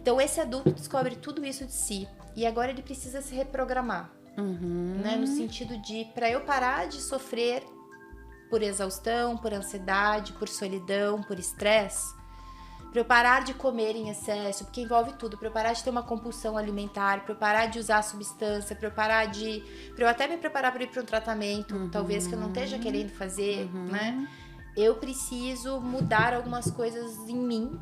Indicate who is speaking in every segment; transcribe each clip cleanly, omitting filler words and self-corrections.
Speaker 1: Então esse adulto descobre tudo isso de si e agora ele precisa se reprogramar, né? No sentido de, para eu parar de sofrer por exaustão, por ansiedade, por solidão, por estresse, para eu parar de comer em excesso, porque envolve tudo, para eu parar de ter uma compulsão alimentar, para eu parar de usar substância, para eu até me preparar para ir para um tratamento, talvez que eu não esteja querendo fazer, né? Eu preciso mudar algumas coisas em mim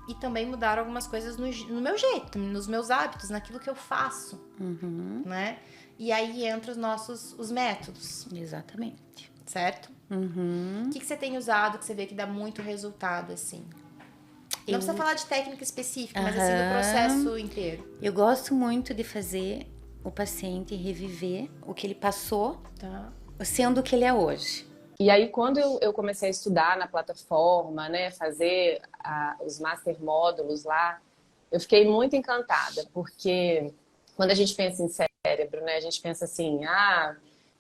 Speaker 1: e também mudar algumas coisas no meu jeito, nos meus hábitos, naquilo que eu faço, né? E aí entram os métodos.
Speaker 2: Exatamente.
Speaker 1: Certo? O que você tem usado que você vê que dá muito resultado, assim? Não precisa falar de técnica específica, mas assim, do processo inteiro.
Speaker 2: Eu gosto muito de fazer o paciente reviver o que ele passou,
Speaker 1: Tá.
Speaker 2: sendo o que ele é hoje.
Speaker 3: E aí, quando eu comecei a estudar na plataforma, né, fazer os master módulos lá, eu fiquei muito encantada, porque quando a gente pensa em cérebro, né, a gente pensa assim,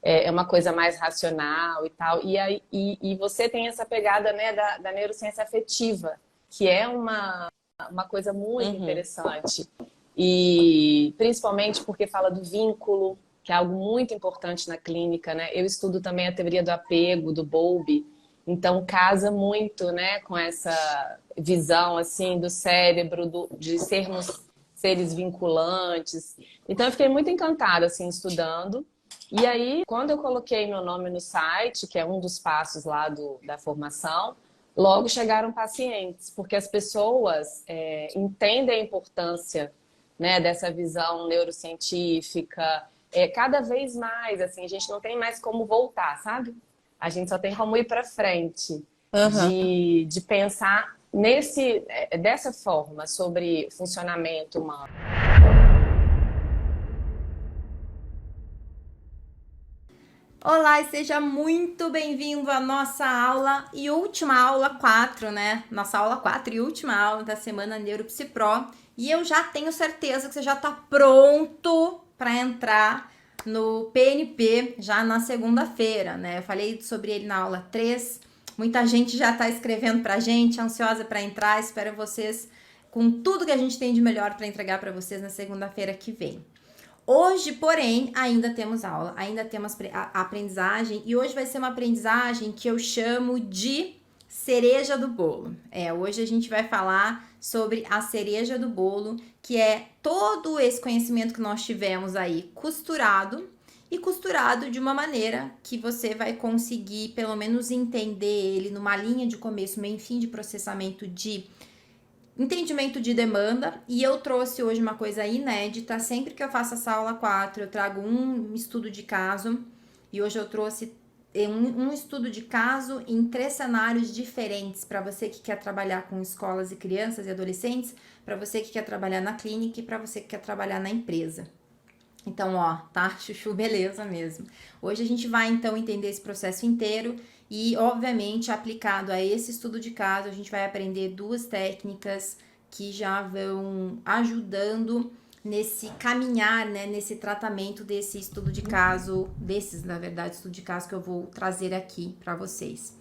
Speaker 3: é uma coisa mais racional e tal, e você tem essa pegada, né, da neurociência afetiva, que é uma coisa muito interessante, e principalmente porque fala do vínculo, que é algo muito importante na clínica, né? Eu estudo também a teoria do apego, do Bowlby, então casa muito, né, com essa visão assim do cérebro, de sermos seres vinculantes. Então eu fiquei muito encantada assim estudando. E aí, quando eu coloquei meu nome no site, que é um dos passos lá da formação, logo chegaram pacientes, porque as pessoas entendem a importância, né, dessa visão neurocientífica. Cada vez mais, assim, a gente não tem mais como voltar, sabe? A gente só tem como ir para frente, de pensar dessa forma sobre funcionamento humano.
Speaker 1: Olá e seja muito bem-vindo à nossa aula e última aula 4, né? Nossa aula 4 e última aula da semana Neuropsi Pro. E eu já tenho certeza que você já tá pronto para entrar no PNP já na segunda-feira, né? Eu falei sobre ele na aula 3. Muita gente já tá escrevendo pra gente, ansiosa para entrar. Espero vocês com tudo que a gente tem de melhor para entregar para vocês na segunda-feira que vem. Hoje, porém, ainda temos aula, ainda temos a aprendizagem e hoje vai ser uma aprendizagem que eu chamo de cereja do bolo. Hoje a gente vai falar sobre a cereja do bolo, que é todo esse conhecimento que nós tivemos aí costurado e costurado de uma maneira que você vai conseguir pelo menos entender ele numa linha de começo, meio e fim de processamento de entendimento de demanda, e eu trouxe hoje uma coisa inédita. Sempre que eu faço essa aula 4, eu trago um estudo de caso, e hoje eu trouxe um estudo de caso em 3 cenários diferentes, para você que quer trabalhar com escolas e crianças e adolescentes, para você que quer trabalhar na clínica e para você que quer trabalhar na empresa. Então, ó, tá? Chuchu, beleza mesmo. Hoje a gente vai, então, entender esse processo inteiro e, obviamente, aplicado a esse estudo de caso, a gente vai aprender 2 técnicas que já vão ajudando nesse caminhar, né, nesse tratamento desse estudo de caso, na verdade, estudo de caso que eu vou trazer aqui para vocês.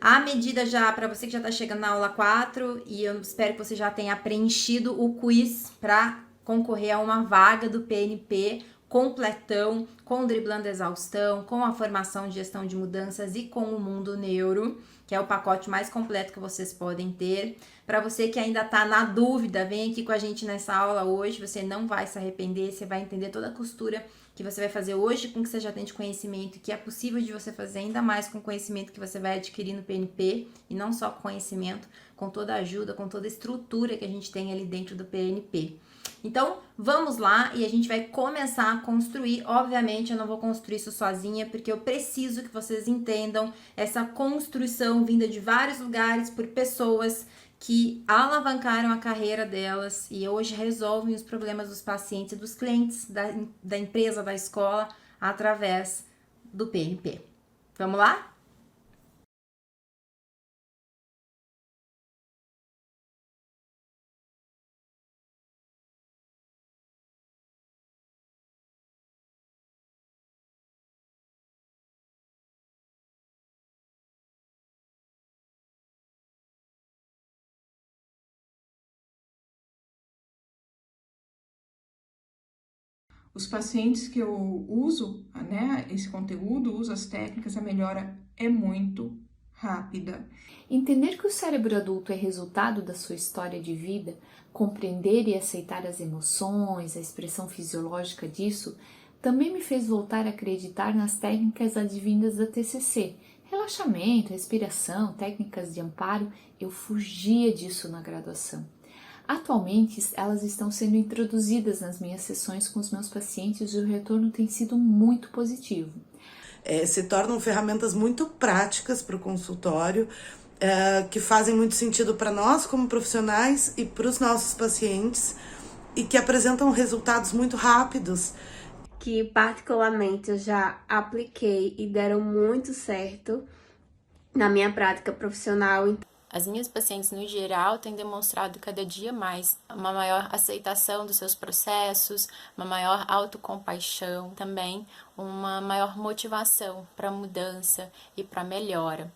Speaker 1: A medida já, para você que já tá chegando na aula 4, e eu espero que você já tenha preenchido o quiz para concorrer a uma vaga do PNP completão, com driblando exaustão, com a formação de gestão de mudanças e com o mundo neuro, que é o pacote mais completo que vocês podem ter. Para você que ainda tá na dúvida, vem aqui com a gente nessa aula hoje, você não vai se arrepender, você vai entender toda a costura que você vai fazer hoje com que você já tem de conhecimento, que é possível de você fazer ainda mais com o conhecimento que você vai adquirir no PNP, e não só conhecimento, com toda a ajuda, com toda a estrutura que a gente tem ali dentro do PNP. Então, vamos lá e a gente vai começar a construir. Obviamente, eu não vou construir isso sozinha, porque eu preciso que vocês entendam essa construção vinda de vários lugares por pessoas que alavancaram a carreira delas e hoje resolvem os problemas dos pacientes e dos clientes da empresa, da escola, através do PNP. Vamos lá?
Speaker 4: Os pacientes que eu uso, né, esse conteúdo, uso as técnicas, a melhora é muito rápida.
Speaker 5: Entender que o cérebro adulto é resultado da sua história de vida, compreender e aceitar as emoções, a expressão fisiológica disso, também me fez voltar a acreditar nas técnicas advindas da TCC. Relaxamento, respiração, técnicas de amparo, eu fugia disso na graduação. Atualmente, elas estão sendo introduzidas nas minhas sessões com os meus pacientes e o retorno tem sido muito positivo.
Speaker 6: Se tornam ferramentas muito práticas para o consultório, que fazem muito sentido para nós como profissionais e para os nossos pacientes e que apresentam resultados muito rápidos.
Speaker 7: Que particularmente eu já apliquei e deram muito certo na minha prática profissional.
Speaker 8: As minhas pacientes, no geral, têm demonstrado cada dia mais uma maior aceitação dos seus processos, uma maior autocompaixão, também uma maior motivação para a mudança e para a melhora.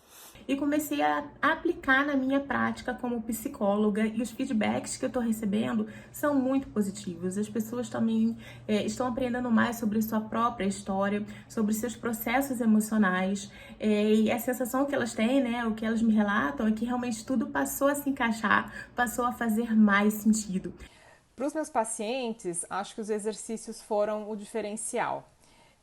Speaker 9: E comecei a aplicar na minha prática como psicóloga e os feedbacks que eu estou recebendo são muito positivos. As pessoas também estão aprendendo mais sobre sua própria história, sobre seus processos emocionais e a sensação que elas têm, né, o que elas me relatam é que realmente tudo passou a se encaixar, passou a fazer mais sentido.
Speaker 10: Para os meus pacientes, acho que os exercícios foram o diferencial.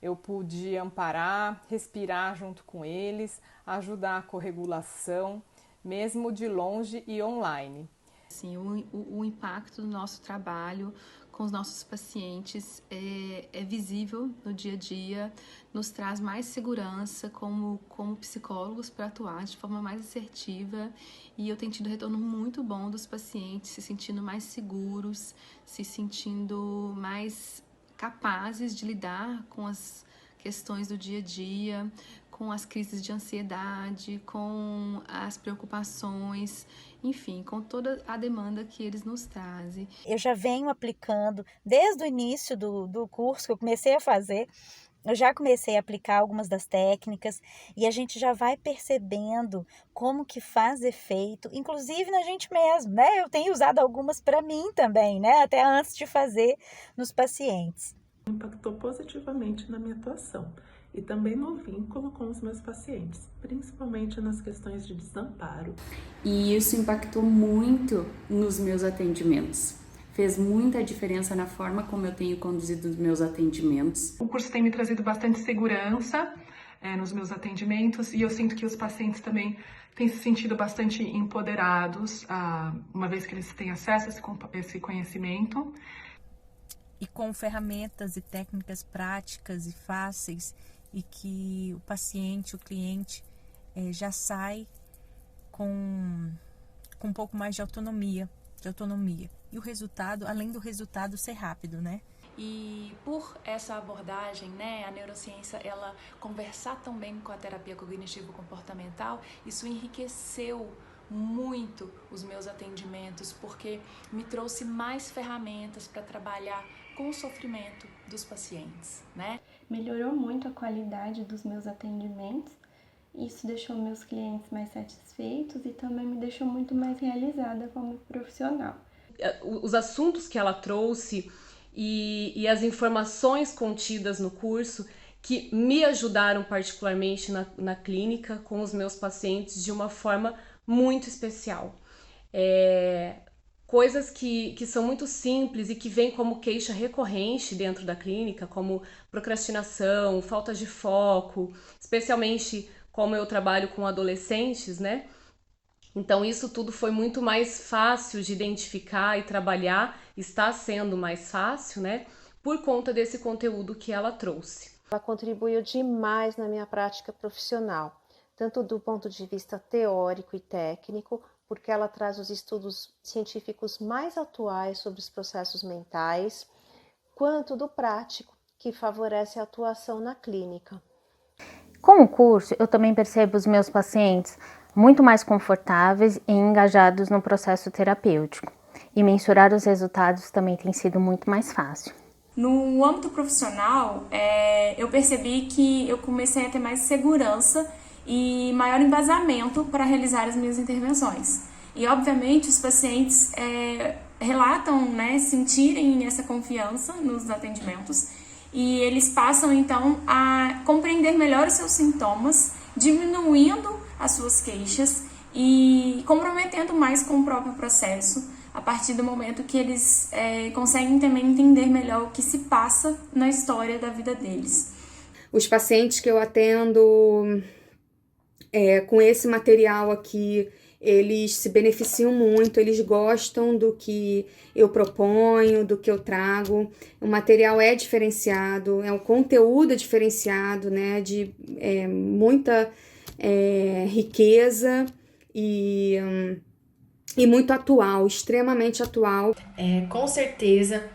Speaker 10: Eu pude amparar, respirar junto com eles, ajudar a corregulação, mesmo de longe e online.
Speaker 11: Sim, o impacto do nosso trabalho com os nossos pacientes é visível no dia a dia, nos traz mais segurança como psicólogos para atuar de forma mais assertiva e eu tenho tido retorno muito bom dos pacientes, se sentindo mais seguros, se sentindo mais capazes de lidar com as questões do dia a dia, com as crises de ansiedade, com as preocupações, enfim, com toda a demanda que eles nos trazem.
Speaker 2: Eu já venho aplicando desde o início do curso que eu comecei a fazer, eu já comecei a aplicar algumas das técnicas e a gente já vai percebendo como que faz efeito, inclusive na gente mesmo, né? Eu tenho usado algumas para mim também, né? Até antes de fazer nos pacientes.
Speaker 12: Impactou positivamente na minha atuação e também no vínculo com os meus pacientes, principalmente nas questões de desamparo.
Speaker 13: E isso impactou muito nos meus atendimentos. Fez muita diferença na forma como eu tenho conduzido os meus atendimentos.
Speaker 4: O curso tem me trazido bastante segurança nos meus atendimentos e eu sinto que os pacientes também têm se sentido bastante empoderados, uma vez que eles têm acesso a esse conhecimento.
Speaker 14: E com ferramentas e técnicas práticas e fáceis e que o paciente, o cliente já sai com um pouco mais de autonomia. E o resultado, além do resultado ser rápido, né?
Speaker 15: E por essa abordagem, né, a neurociência, ela conversar tão bem com a terapia cognitivo-comportamental, isso enriqueceu muito os meus atendimentos, porque me trouxe mais ferramentas para trabalhar com o sofrimento dos pacientes, né?
Speaker 16: Melhorou muito a qualidade dos meus atendimentos, isso deixou meus clientes mais satisfeitos e também me deixou muito mais realizada como profissional.
Speaker 3: Os assuntos que ela trouxe e as informações contidas no curso que me ajudaram particularmente na clínica com os meus pacientes de uma forma muito especial. Coisas que são muito simples e que vêm como queixa recorrente dentro da clínica, como procrastinação, falta de foco, especialmente como eu trabalho com adolescentes, né? Então isso tudo foi muito mais fácil de identificar e trabalhar, está sendo mais fácil, né? Por conta desse conteúdo que ela trouxe.
Speaker 17: Ela contribuiu demais na minha prática profissional, tanto do ponto de vista teórico e técnico, porque ela traz os estudos científicos mais atuais sobre os processos mentais, quanto do prático, que favorece a atuação na clínica.
Speaker 2: Com o curso, eu também percebo os meus pacientes muito mais confortáveis e engajados no processo terapêutico. E mensurar os resultados também tem sido muito mais fácil.
Speaker 18: No âmbito profissional, eu percebi que eu comecei a ter mais segurança e maior embasamento para realizar as minhas intervenções. E, obviamente, os pacientes relatam, né, sentirem essa confiança nos atendimentos e eles passam então a compreender melhor os seus sintomas, diminuindo as suas queixas e comprometendo mais com o próprio processo, a partir do momento que eles conseguem também entender melhor o que se passa na história da vida deles.
Speaker 19: Os pacientes que eu atendo com esse material aqui, eles se beneficiam muito, eles gostam do que eu proponho, do que eu trago. O material é diferenciado, o conteúdo é diferenciado, né, de muita riqueza e muito atual, extremamente atual.
Speaker 20: Com certeza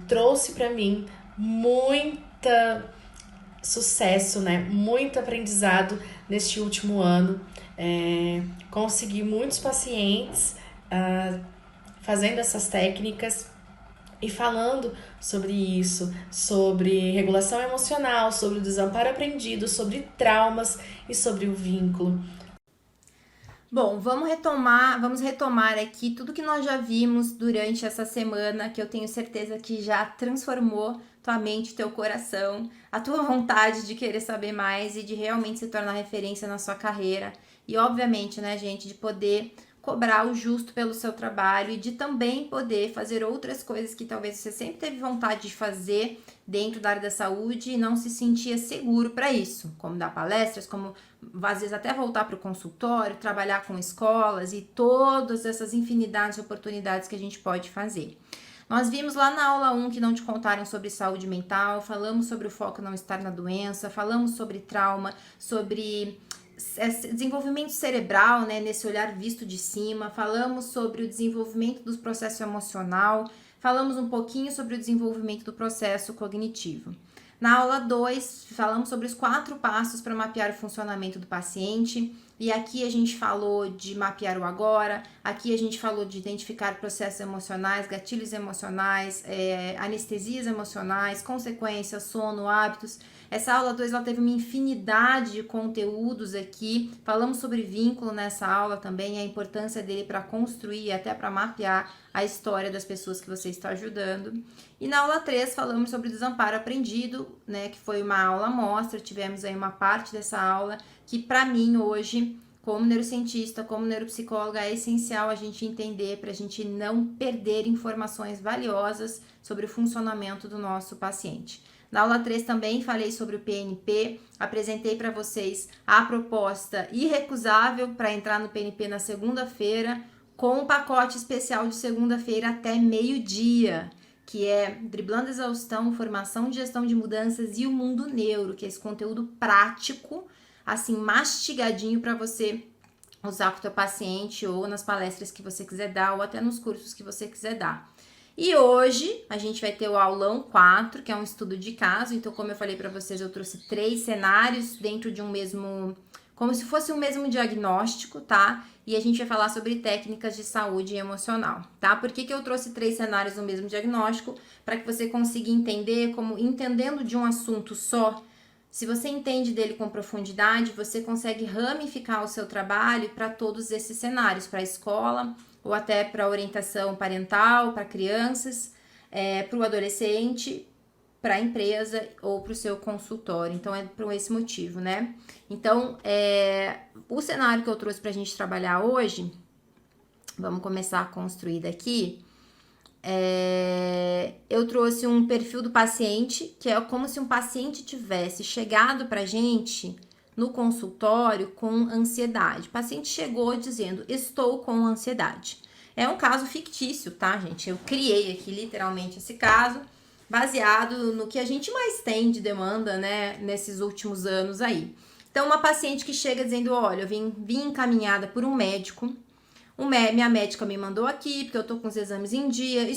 Speaker 20: trouxe para mim muita sucesso, né? Muito aprendizado neste último ano. Consegui muitos pacientes fazendo essas técnicas e falando sobre isso, sobre regulação emocional, sobre o desamparo aprendido, sobre traumas e sobre o vínculo.
Speaker 1: Bom, vamos retomar aqui tudo que nós já vimos durante essa semana, que eu tenho certeza que já transformou tua mente, teu coração, a tua vontade de querer saber mais e de realmente se tornar referência na sua carreira. E obviamente, né, gente, de poder cobrar o justo pelo seu trabalho e de também poder fazer outras coisas que talvez você sempre teve vontade de fazer dentro da área da saúde e não se sentia seguro para isso, como dar palestras, como às vezes até voltar para o consultório, trabalhar com escolas e todas essas infinidades de oportunidades que a gente pode fazer. Nós vimos lá na aula 1 que não te contaram sobre saúde mental, falamos sobre o foco não estar na doença, falamos sobre trauma, sobre desenvolvimento cerebral, né, nesse olhar visto de cima, falamos sobre o desenvolvimento do processo emocional, falamos um pouquinho sobre o desenvolvimento do processo cognitivo. Na aula 2, falamos sobre os 4 passos para mapear o funcionamento do paciente, e aqui a gente falou de mapear o agora, aqui a gente falou de identificar processos emocionais, gatilhos emocionais, anestesias emocionais, consequências, sono, hábitos. Essa aula 2 ela teve uma infinidade de conteúdos aqui, falamos sobre vínculo nessa aula também, a importância dele para construir e até para mapear a história das pessoas que você está ajudando. E na aula 3 falamos sobre o desamparo aprendido, né, que foi uma aula amostra, tivemos aí uma parte dessa aula que para mim hoje, como neurocientista, como neuropsicóloga, é essencial a gente entender para a gente não perder informações valiosas sobre o funcionamento do nosso paciente. Na aula 3 também falei sobre o PNP, apresentei para vocês a proposta irrecusável para entrar no PNP na segunda-feira, com um pacote especial de segunda-feira até meio-dia, que é Driblando a Exaustão, Formação de Gestão de Mudanças e o Mundo Neuro, que é esse conteúdo prático, assim, mastigadinho para você usar com o teu paciente ou nas palestras que você quiser dar ou até nos cursos que você quiser dar. E hoje a gente vai ter o aulão 4, que é um estudo de caso. Então, como eu falei para vocês, eu trouxe 3 cenários dentro de um mesmo, como se fosse um mesmo diagnóstico, tá? E a gente vai falar sobre técnicas de saúde emocional, tá? Por que eu trouxe 3 cenários no mesmo diagnóstico? Para que você consiga entender como, entendendo de um assunto só, se você entende dele com profundidade, você consegue ramificar o seu trabalho para todos esses cenários, para a escola, ou até para orientação parental, para crianças, para o adolescente, para a empresa ou para o seu consultório. Então, é por esse motivo, né? Então, o cenário que eu trouxe para a gente trabalhar hoje, vamos começar a construir daqui. Eu trouxe um perfil do paciente, que é como se um paciente tivesse chegado para a gente no consultório com ansiedade. O paciente chegou dizendo, estou com ansiedade. É um caso fictício, tá, gente? Eu criei aqui literalmente esse caso, baseado no que a gente mais tem de demanda, né, nesses últimos anos aí. Então, uma paciente que chega dizendo, olha, eu vim encaminhada por um médico, minha médica me mandou aqui, porque eu tô com os exames em dia,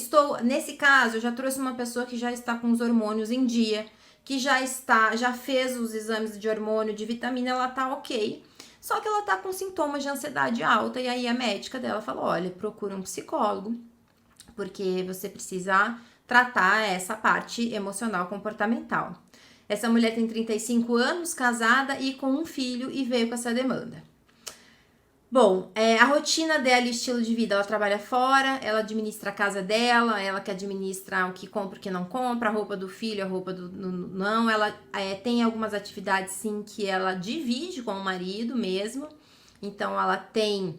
Speaker 1: nesse caso, eu já trouxe uma pessoa que já está com os hormônios em dia, que já fez os exames de hormônio, de vitamina, ela tá ok, só que ela tá com sintomas de ansiedade alta, e aí a médica dela falou, olha, procura um psicólogo, porque você precisa tratar essa parte emocional comportamental. Essa mulher tem 35 anos, casada e com um filho, e veio com essa demanda. Bom, a rotina dela e o estilo de vida, ela trabalha fora, ela administra a casa dela, ela que administra o que compra e o que não compra, a roupa do filho, a roupa do não, ela tem algumas atividades sim que ela divide com o marido mesmo, então ela tem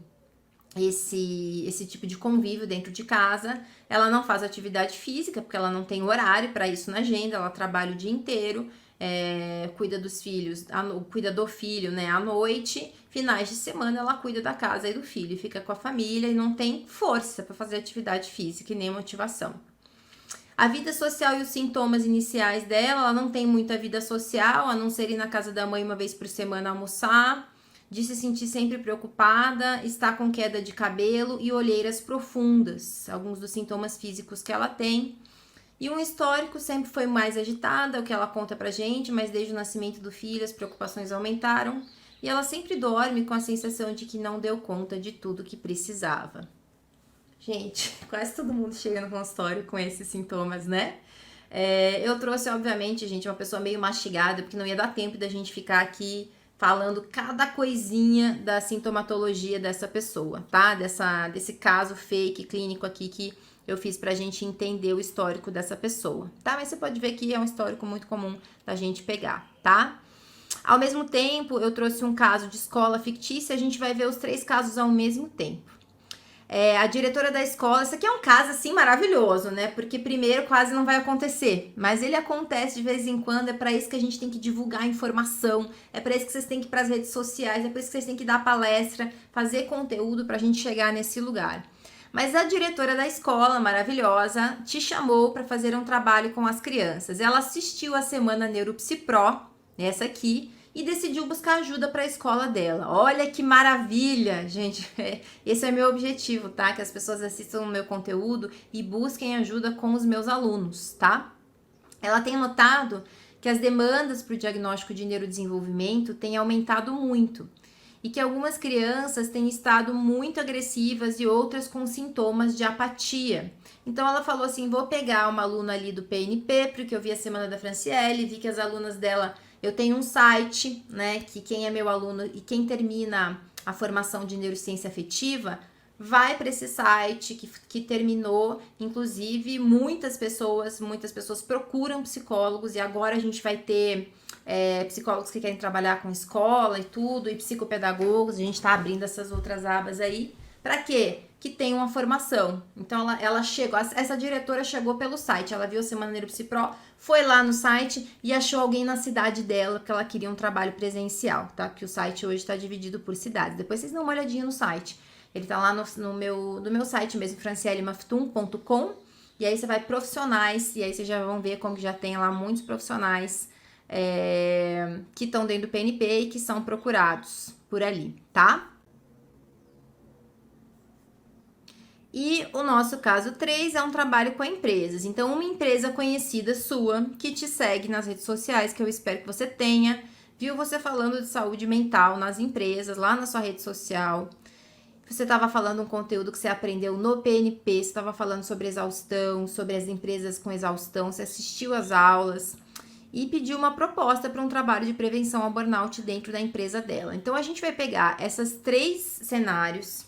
Speaker 1: esse tipo de convívio dentro de casa. Ela não faz atividade física porque ela não tem horário para isso na agenda, ela trabalha o dia inteiro, cuida dos filhos, cuida do filho, né, à noite. Finais de semana ela cuida da casa e do filho, fica com a família e não tem força para fazer atividade física e nem motivação. A vida social e os sintomas iniciais dela, ela não tem muita vida social, a não ser ir na casa da mãe uma vez por semana almoçar, de se sentir sempre preocupada, está com queda de cabelo e olheiras profundas, alguns dos sintomas físicos que ela tem. E um histórico sempre foi mais agitada, o que ela conta pra gente, mas desde o nascimento do filho as preocupações aumentaram. E ela sempre dorme com a sensação de que não deu conta de tudo que precisava. Gente, quase todo mundo chega no consultório com esses sintomas, né? Eu trouxe, obviamente, gente, uma pessoa meio mastigada, porque não ia dar tempo da gente ficar aqui falando cada coisinha da sintomatologia dessa pessoa, tá? Desse caso fake clínico aqui que eu fiz pra gente entender o histórico dessa pessoa, tá? Mas você pode ver que é um histórico muito comum da gente pegar, tá? Ao mesmo tempo, eu trouxe um caso de escola fictícia, a gente vai ver os 3 casos ao mesmo tempo. A diretora da escola, isso aqui é um caso, assim, maravilhoso, né? Porque primeiro quase não vai acontecer, mas ele acontece de vez em quando, é para isso que a gente tem que divulgar informação, é para isso que vocês têm que ir para as redes sociais, é para isso que vocês têm que dar palestra, fazer conteúdo pra gente chegar nesse lugar. Mas a diretora da escola, maravilhosa, te chamou para fazer um trabalho com as crianças. Ela assistiu a Semana Neuropsipro, essa aqui, e decidiu buscar ajuda para a escola dela. Olha que maravilha, gente. Esse é meu objetivo, tá? Que as pessoas assistam o meu conteúdo e busquem ajuda com os meus alunos, tá? Ela tem notado que as demandas para o diagnóstico de neurodesenvolvimento têm aumentado muito e que algumas crianças têm estado muito agressivas e outras com sintomas de apatia. Então ela falou assim, vou pegar uma aluna ali do PNP, porque eu vi a Semana da Franciele, vi que as alunas dela... Eu tenho um site, né, que quem é meu aluno e quem termina a formação de neurociência afetiva vai para esse site que terminou, inclusive muitas pessoas procuram psicólogos e agora a gente vai ter psicólogos que querem trabalhar com escola e tudo, e psicopedagogos, a gente está abrindo essas outras abas aí, para quê? Que tem uma formação. Então ela chegou, essa diretora chegou pelo site, ela viu a Semana Neuropsipro, foi lá no site e achou alguém na cidade dela, porque ela queria um trabalho presencial, tá? Que o site hoje está dividido por cidades. Depois vocês dão uma olhadinha no site. Ele tá lá no meu site mesmo, francielemaftum.com, e aí você vai profissionais, e aí vocês já vão ver como que já tem lá muitos profissionais que estão dentro do PNP e que são procurados por ali, tá? E o nosso caso 3 é um trabalho com empresas. Então, uma empresa conhecida sua que te segue nas redes sociais, que eu espero que você tenha, viu você falando de saúde mental nas empresas, lá na sua rede social. Você estava falando um conteúdo que você aprendeu no PNP, você estava falando sobre exaustão, sobre as empresas com exaustão, você assistiu às aulas e pediu uma proposta para um trabalho de prevenção ao burnout dentro da empresa dela. Então, a gente vai pegar esses 3 cenários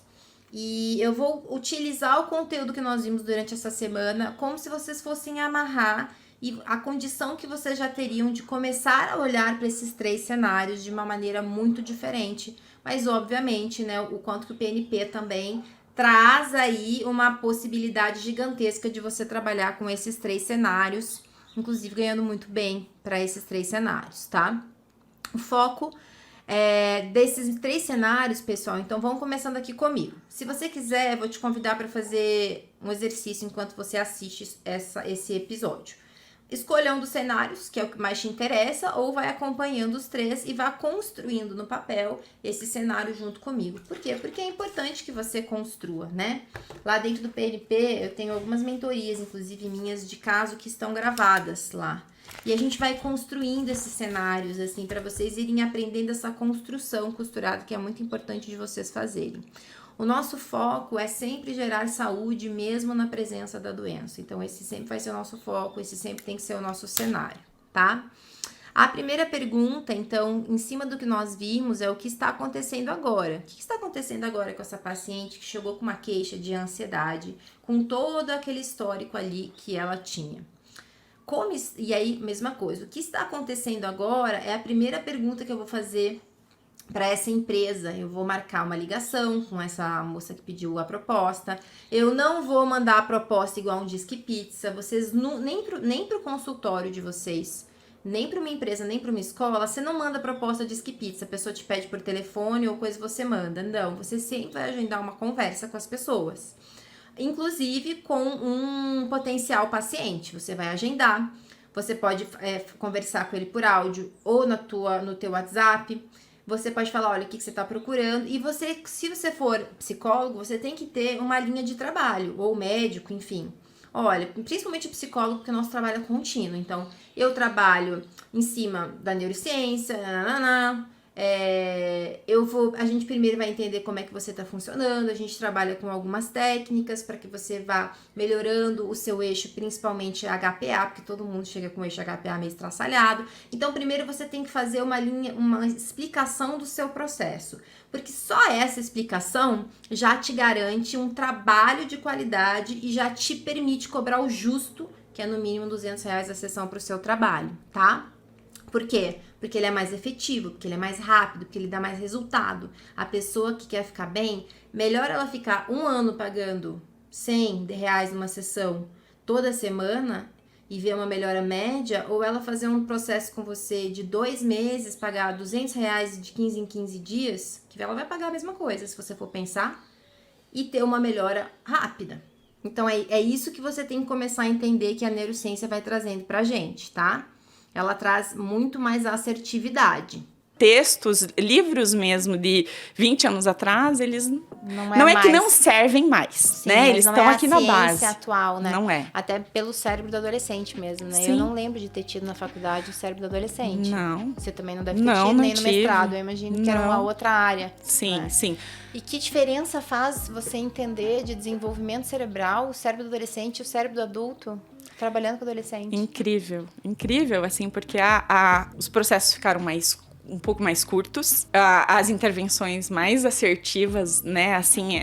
Speaker 1: e eu vou utilizar o conteúdo que nós vimos durante essa semana como se vocês fossem amarrar e a condição que vocês já teriam de começar a olhar para esses 3 cenários de uma maneira muito diferente. Mas, obviamente, né, o quanto que o PNP também traz aí uma possibilidade gigantesca de você trabalhar com esses 3 cenários, inclusive ganhando muito bem para esses 3 cenários, tá? O foco desses 3 cenários, pessoal, então vamos começando aqui comigo. Se você quiser, eu vou te convidar para fazer um exercício enquanto você assiste esse episódio. Escolha um dos cenários, que é o que mais te interessa, ou vai acompanhando os 3 e vá construindo no papel esse cenário junto comigo. Por quê? Porque é importante que você construa, né? Lá dentro do PNP, eu tenho algumas mentorias, inclusive minhas, de caso que estão gravadas lá. E a gente vai construindo esses cenários, assim, para vocês irem aprendendo essa construção costurada, que é muito importante de vocês fazerem. O nosso foco é sempre gerar saúde, mesmo na presença da doença. Então, esse sempre vai ser o nosso foco, esse sempre tem que ser o nosso cenário, tá? A primeira pergunta, então, em cima do que nós vimos, é o que está acontecendo agora. O que está acontecendo agora com essa paciente que chegou com uma queixa de ansiedade, com todo aquele histórico ali que ela tinha? E aí, mesma coisa, o que está acontecendo agora é a primeira pergunta que eu vou fazer para essa empresa. Eu vou marcar uma ligação com essa moça que pediu a proposta. Eu não vou mandar a proposta igual um Disque Pizza. Vocês nem pro consultório de vocês, nem para uma empresa, nem para uma escola, você não manda proposta Disque Pizza. A pessoa te pede por telefone ou coisa você manda. Não, você sempre vai agendar uma conversa com as pessoas. Inclusive com um potencial paciente. Você vai agendar. Você pode conversar com ele por áudio ou no teu WhatsApp. Você pode falar, olha, o que você está procurando. E você, se você for psicólogo, você tem que ter uma linha de trabalho, ou médico, enfim. Olha, principalmente psicólogo, porque o nosso trabalho é contínuo. Então, eu trabalho em cima da neurociência, a gente primeiro vai entender como é que você está funcionando, a gente trabalha com algumas técnicas para que você vá melhorando o seu eixo, principalmente HPA, porque todo mundo chega com o eixo HPA meio estraçalhado. Então, primeiro você tem que fazer uma explicação do seu processo, porque só essa explicação já te garante um trabalho de qualidade e já te permite cobrar o justo, que é no mínimo R$200 a sessão para o seu trabalho, tá? Por quê? Porque ele é mais efetivo, porque ele é mais rápido, porque ele dá mais resultado. A pessoa que quer ficar bem, melhor ela ficar 1 ano pagando R$100 numa sessão toda semana e ver uma melhora média, ou ela fazer um processo com você de 2 meses, pagar R$200 de 15 em 15 dias, que ela vai pagar a mesma coisa, se você for pensar, e ter uma melhora rápida. Então, é isso que você tem que começar a entender que a neurociência vai trazendo pra gente, tá? Ela traz muito mais assertividade.
Speaker 21: Textos, livros mesmo de 20 anos atrás, eles não é
Speaker 1: mais
Speaker 21: que não servem mais,
Speaker 1: Sim,
Speaker 21: né? Eles estão aqui na base.
Speaker 1: Atual, né?
Speaker 21: Não é.
Speaker 1: Até pelo cérebro do adolescente mesmo, né?
Speaker 21: Sim.
Speaker 1: Eu não lembro de ter tido na faculdade o cérebro do adolescente.
Speaker 21: Não.
Speaker 1: Você também não deve ter tido, nem no mestrado. Eu imagino que era uma outra área.
Speaker 21: Sim,
Speaker 1: né?
Speaker 21: sim.
Speaker 1: E que diferença faz você entender de desenvolvimento cerebral, o cérebro do adolescente e o cérebro do adulto? Trabalhando com adolescente.
Speaker 21: Incrível, incrível, assim, porque os processos ficaram um pouco mais curtos, as intervenções mais assertivas, né, assim,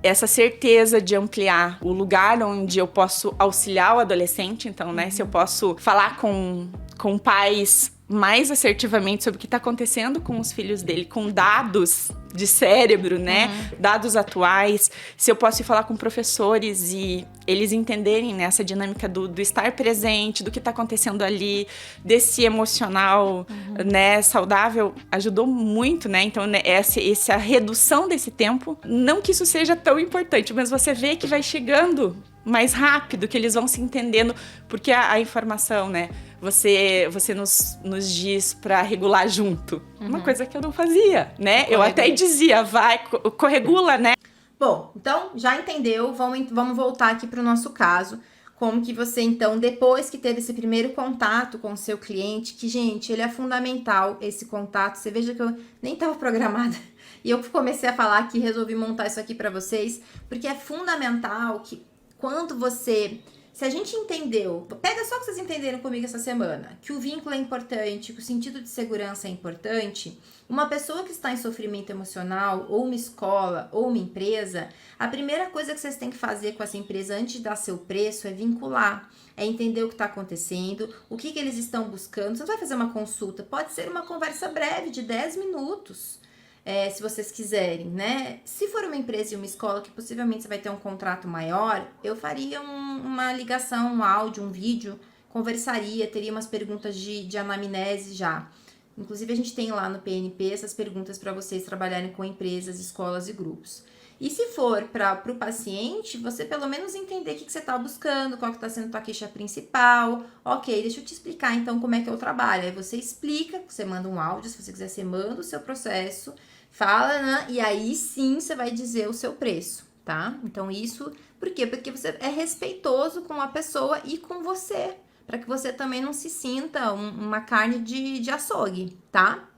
Speaker 21: essa certeza de ampliar o lugar onde eu posso auxiliar o adolescente, então, né, se eu posso falar com pais mais assertivamente sobre o que está acontecendo com os filhos dele, com dados de cérebro, né? Dados atuais. Se eu posso ir falar com professores e eles entenderem nessa dinâmica do estar presente, do que está acontecendo ali, desse emocional, né, saudável, ajudou muito, né? Então, né, essa redução desse tempo, não que isso seja tão importante, mas você vê que vai chegando mais rápido, que eles vão se entendendo, porque a informação, né? Você nos diz pra regular junto. Uma coisa que eu não fazia, né? Eu até dizia, vai, corregula, né?
Speaker 1: Bom, então, já entendeu? Vamos voltar aqui pro nosso caso. Como que você, então, depois que teve esse primeiro contato com o seu cliente, que, gente, ele é fundamental, esse contato. Você veja que eu nem estava programada. E eu comecei a falar aqui, resolvi montar isso aqui pra vocês, porque é fundamental que quando você... Se a gente entendeu, pega só que vocês entenderam comigo essa semana, que o vínculo é importante, que o sentido de segurança é importante, uma pessoa que está em sofrimento emocional, ou uma escola, ou uma empresa, a primeira coisa que vocês têm que fazer com essa empresa antes de dar seu preço é vincular, é entender o que está acontecendo, o que eles estão buscando. Você não vai fazer uma consulta, pode ser uma conversa breve de 10 minutos. Se vocês quiserem, né? Se for uma empresa e uma escola que possivelmente você vai ter um contrato maior, eu faria uma ligação, um áudio, um vídeo, conversaria, teria umas perguntas de anamnese já. Inclusive, a gente tem lá no PNP essas perguntas para vocês trabalharem com empresas, escolas e grupos. E se for para o paciente, você pelo menos entender o que você está buscando, qual que está sendo a tua queixa principal. Ok, deixa eu te explicar então como é que eu trabalho. Aí você explica, você manda um áudio, se você quiser, você manda o seu processo, fala, né? E aí sim você vai dizer o seu preço, tá? Então isso, por quê? Porque você é respeitoso com a pessoa e com você, para que você também não se sinta uma carne de açougue, tá?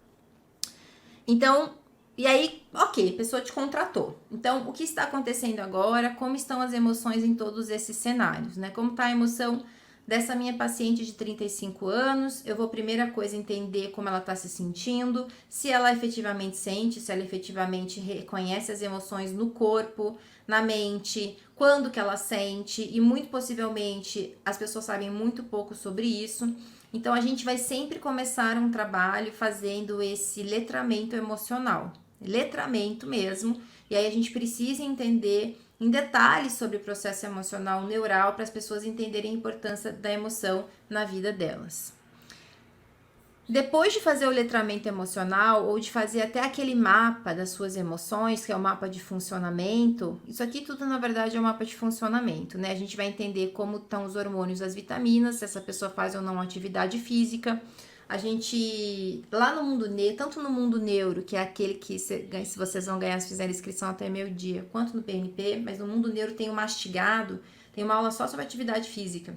Speaker 1: Então, e aí, ok, a pessoa te contratou. Então, o que está acontecendo agora? Como estão as emoções em todos esses cenários, né? Como está a emoção dessa minha paciente de 35 anos, eu vou, primeira coisa, entender como ela está se sentindo, se ela efetivamente sente, se ela efetivamente reconhece as emoções no corpo, na mente, quando que ela sente, e muito possivelmente as pessoas sabem muito pouco sobre isso. Então, a gente vai sempre começar um trabalho fazendo esse letramento emocional, letramento mesmo, e aí a gente precisa entender em detalhes sobre o processo emocional neural para as pessoas entenderem a importância da emoção na vida delas. Depois de fazer o letramento emocional ou de fazer até aquele mapa das suas emoções, que é o mapa de funcionamento, isso aqui tudo na verdade é um mapa de funcionamento, né? A gente vai entender como estão os hormônios, as vitaminas, se essa pessoa faz ou não atividade física. A gente, lá no mundo neuro, tanto no mundo neuro, que é aquele que se vocês vão ganhar se fizerem inscrição até meio-dia, quanto no PNP, mas no mundo neuro tem o mastigado, tem uma aula só sobre atividade física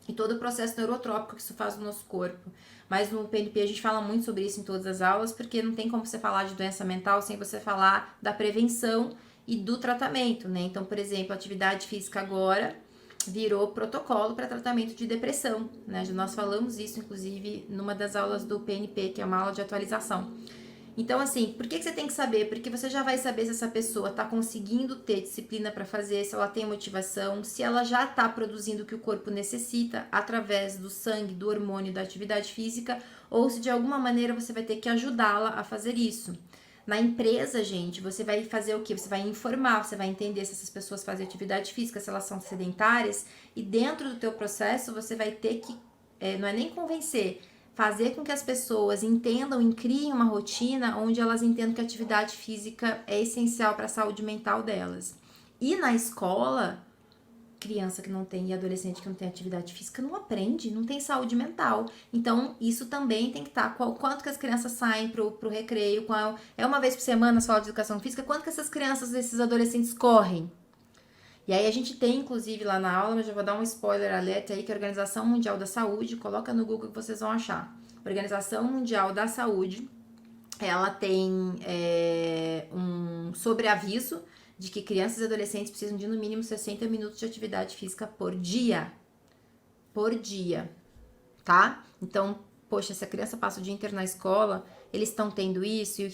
Speaker 1: e todo o processo neurotrópico que isso faz no nosso corpo. Mas no PNP a gente fala muito sobre isso em todas as aulas, porque não tem como você falar de doença mental sem você falar da prevenção e do tratamento, né? Então, por exemplo, a atividade física agora virou protocolo para tratamento de depressão, né? Nós falamos isso, inclusive, numa das aulas do PNP, que é uma aula de atualização. Então, assim, por que você tem que saber? Porque você já vai saber se essa pessoa está conseguindo ter disciplina para fazer, se ela tem motivação, se ela já está produzindo o que o corpo necessita através do sangue, do hormônio, da atividade física, ou se de alguma maneira você vai ter que ajudá-la a fazer isso. Na empresa, gente, você vai fazer o quê? Você vai informar, você vai entender se essas pessoas fazem atividade física, se elas são sedentárias, e dentro do teu processo você vai ter que, não é nem convencer, fazer com que as pessoas entendam e criem uma rotina onde elas entendam que a atividade física é essencial para a saúde mental delas. E na escola, criança que não tem e adolescente que não tem atividade física não aprende, não tem saúde mental. Então, isso também tem que estar. Quanto que as crianças saem pro recreio, é uma vez por semana só de educação física, quanto que essas crianças, esses adolescentes correm? E aí a gente tem, inclusive, lá na aula, mas já vou dar um spoiler alert aí, que a Organização Mundial da Saúde, coloca no Google que vocês vão achar. Organização Mundial da Saúde, ela tem um sobreaviso de que crianças e adolescentes precisam de no mínimo 60 minutos de atividade física por dia. Por dia, tá? Então, poxa, se a criança passa o dia inteiro na escola, eles estão tendo isso, e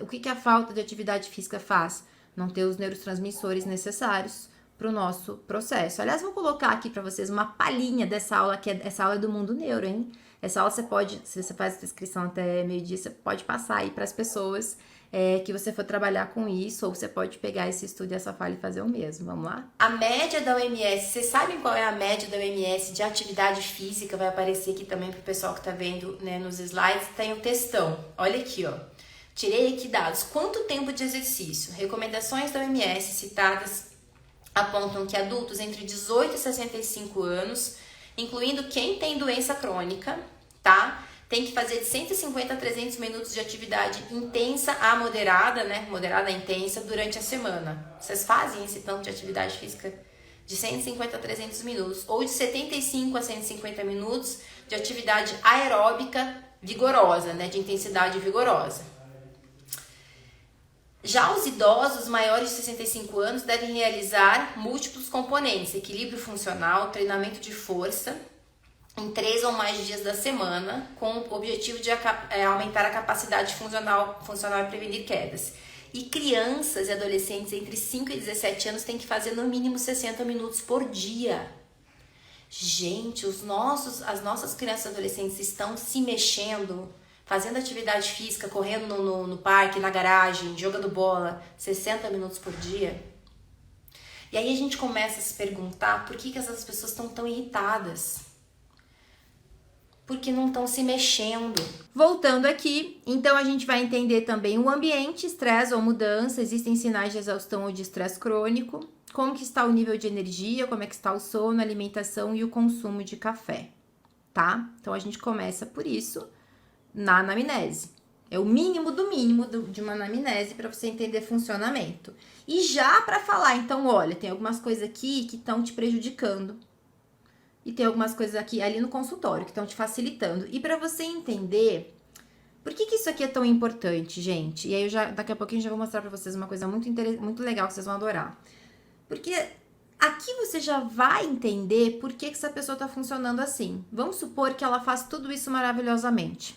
Speaker 1: o que a falta de atividade física faz? Não ter os neurotransmissores necessários para o nosso processo. Aliás, vou colocar aqui para vocês uma palhinha dessa aula, que essa aula é do mundo neuro, hein? Essa aula você pode, se você faz a inscrição até meio-dia, você pode passar aí para as pessoas que você for trabalhar com isso, ou você pode pegar esse estudo e essa fala e fazer o mesmo. Vamos lá? A média da OMS, vocês sabem qual é a média da OMS de atividade física? Vai aparecer aqui também para o pessoal que está vendo, né, nos slides. Tem o textão. Olha aqui, ó. Tirei aqui dados. Quanto tempo de exercício? Recomendações da OMS citadas apontam que adultos entre 18 e 65 anos, incluindo quem tem doença crônica, tá? Tem que fazer de 150 a 300 minutos de atividade intensa a moderada, né? Moderada a intensa durante a semana. Vocês fazem esse tanto de atividade física de 150 a 300 minutos, ou de 75 a 150 minutos de atividade aeróbica vigorosa, né? De intensidade vigorosa. Já os idosos maiores de 65 anos devem realizar múltiplos componentes, equilíbrio funcional, treinamento de força, em 3 ou mais dias da semana, com o objetivo de aumentar a capacidade funcional e prevenir quedas. E crianças e adolescentes entre 5 e 17 anos têm que fazer no mínimo 60 minutos por dia. Gente, as nossas crianças e adolescentes estão se mexendo, fazendo atividade física, correndo no parque, na garagem, jogando bola, 60 minutos por dia. E aí a gente começa a se perguntar por que essas pessoas estão tão irritadas. Porque não estão se mexendo. Voltando aqui, então a gente vai entender também o ambiente, estresse ou mudança, existem sinais de exaustão ou de estresse crônico, como que está o nível de energia, como é que está o sono, a alimentação e o consumo de café, tá? Então a gente começa por isso na anamnese. É o mínimo do mínimo de uma anamnese para você entender funcionamento. E já para falar, então, olha, tem algumas coisas aqui que estão te prejudicando. E tem algumas coisas aqui ali no consultório que estão te facilitando. E para você entender por que isso aqui é tão importante, gente. E aí daqui a pouquinho eu já vou mostrar para vocês uma coisa muito legal que vocês vão adorar. Porque Aqui você já vai entender por que essa pessoa está funcionando assim. Vamos supor que ela faz tudo isso maravilhosamente.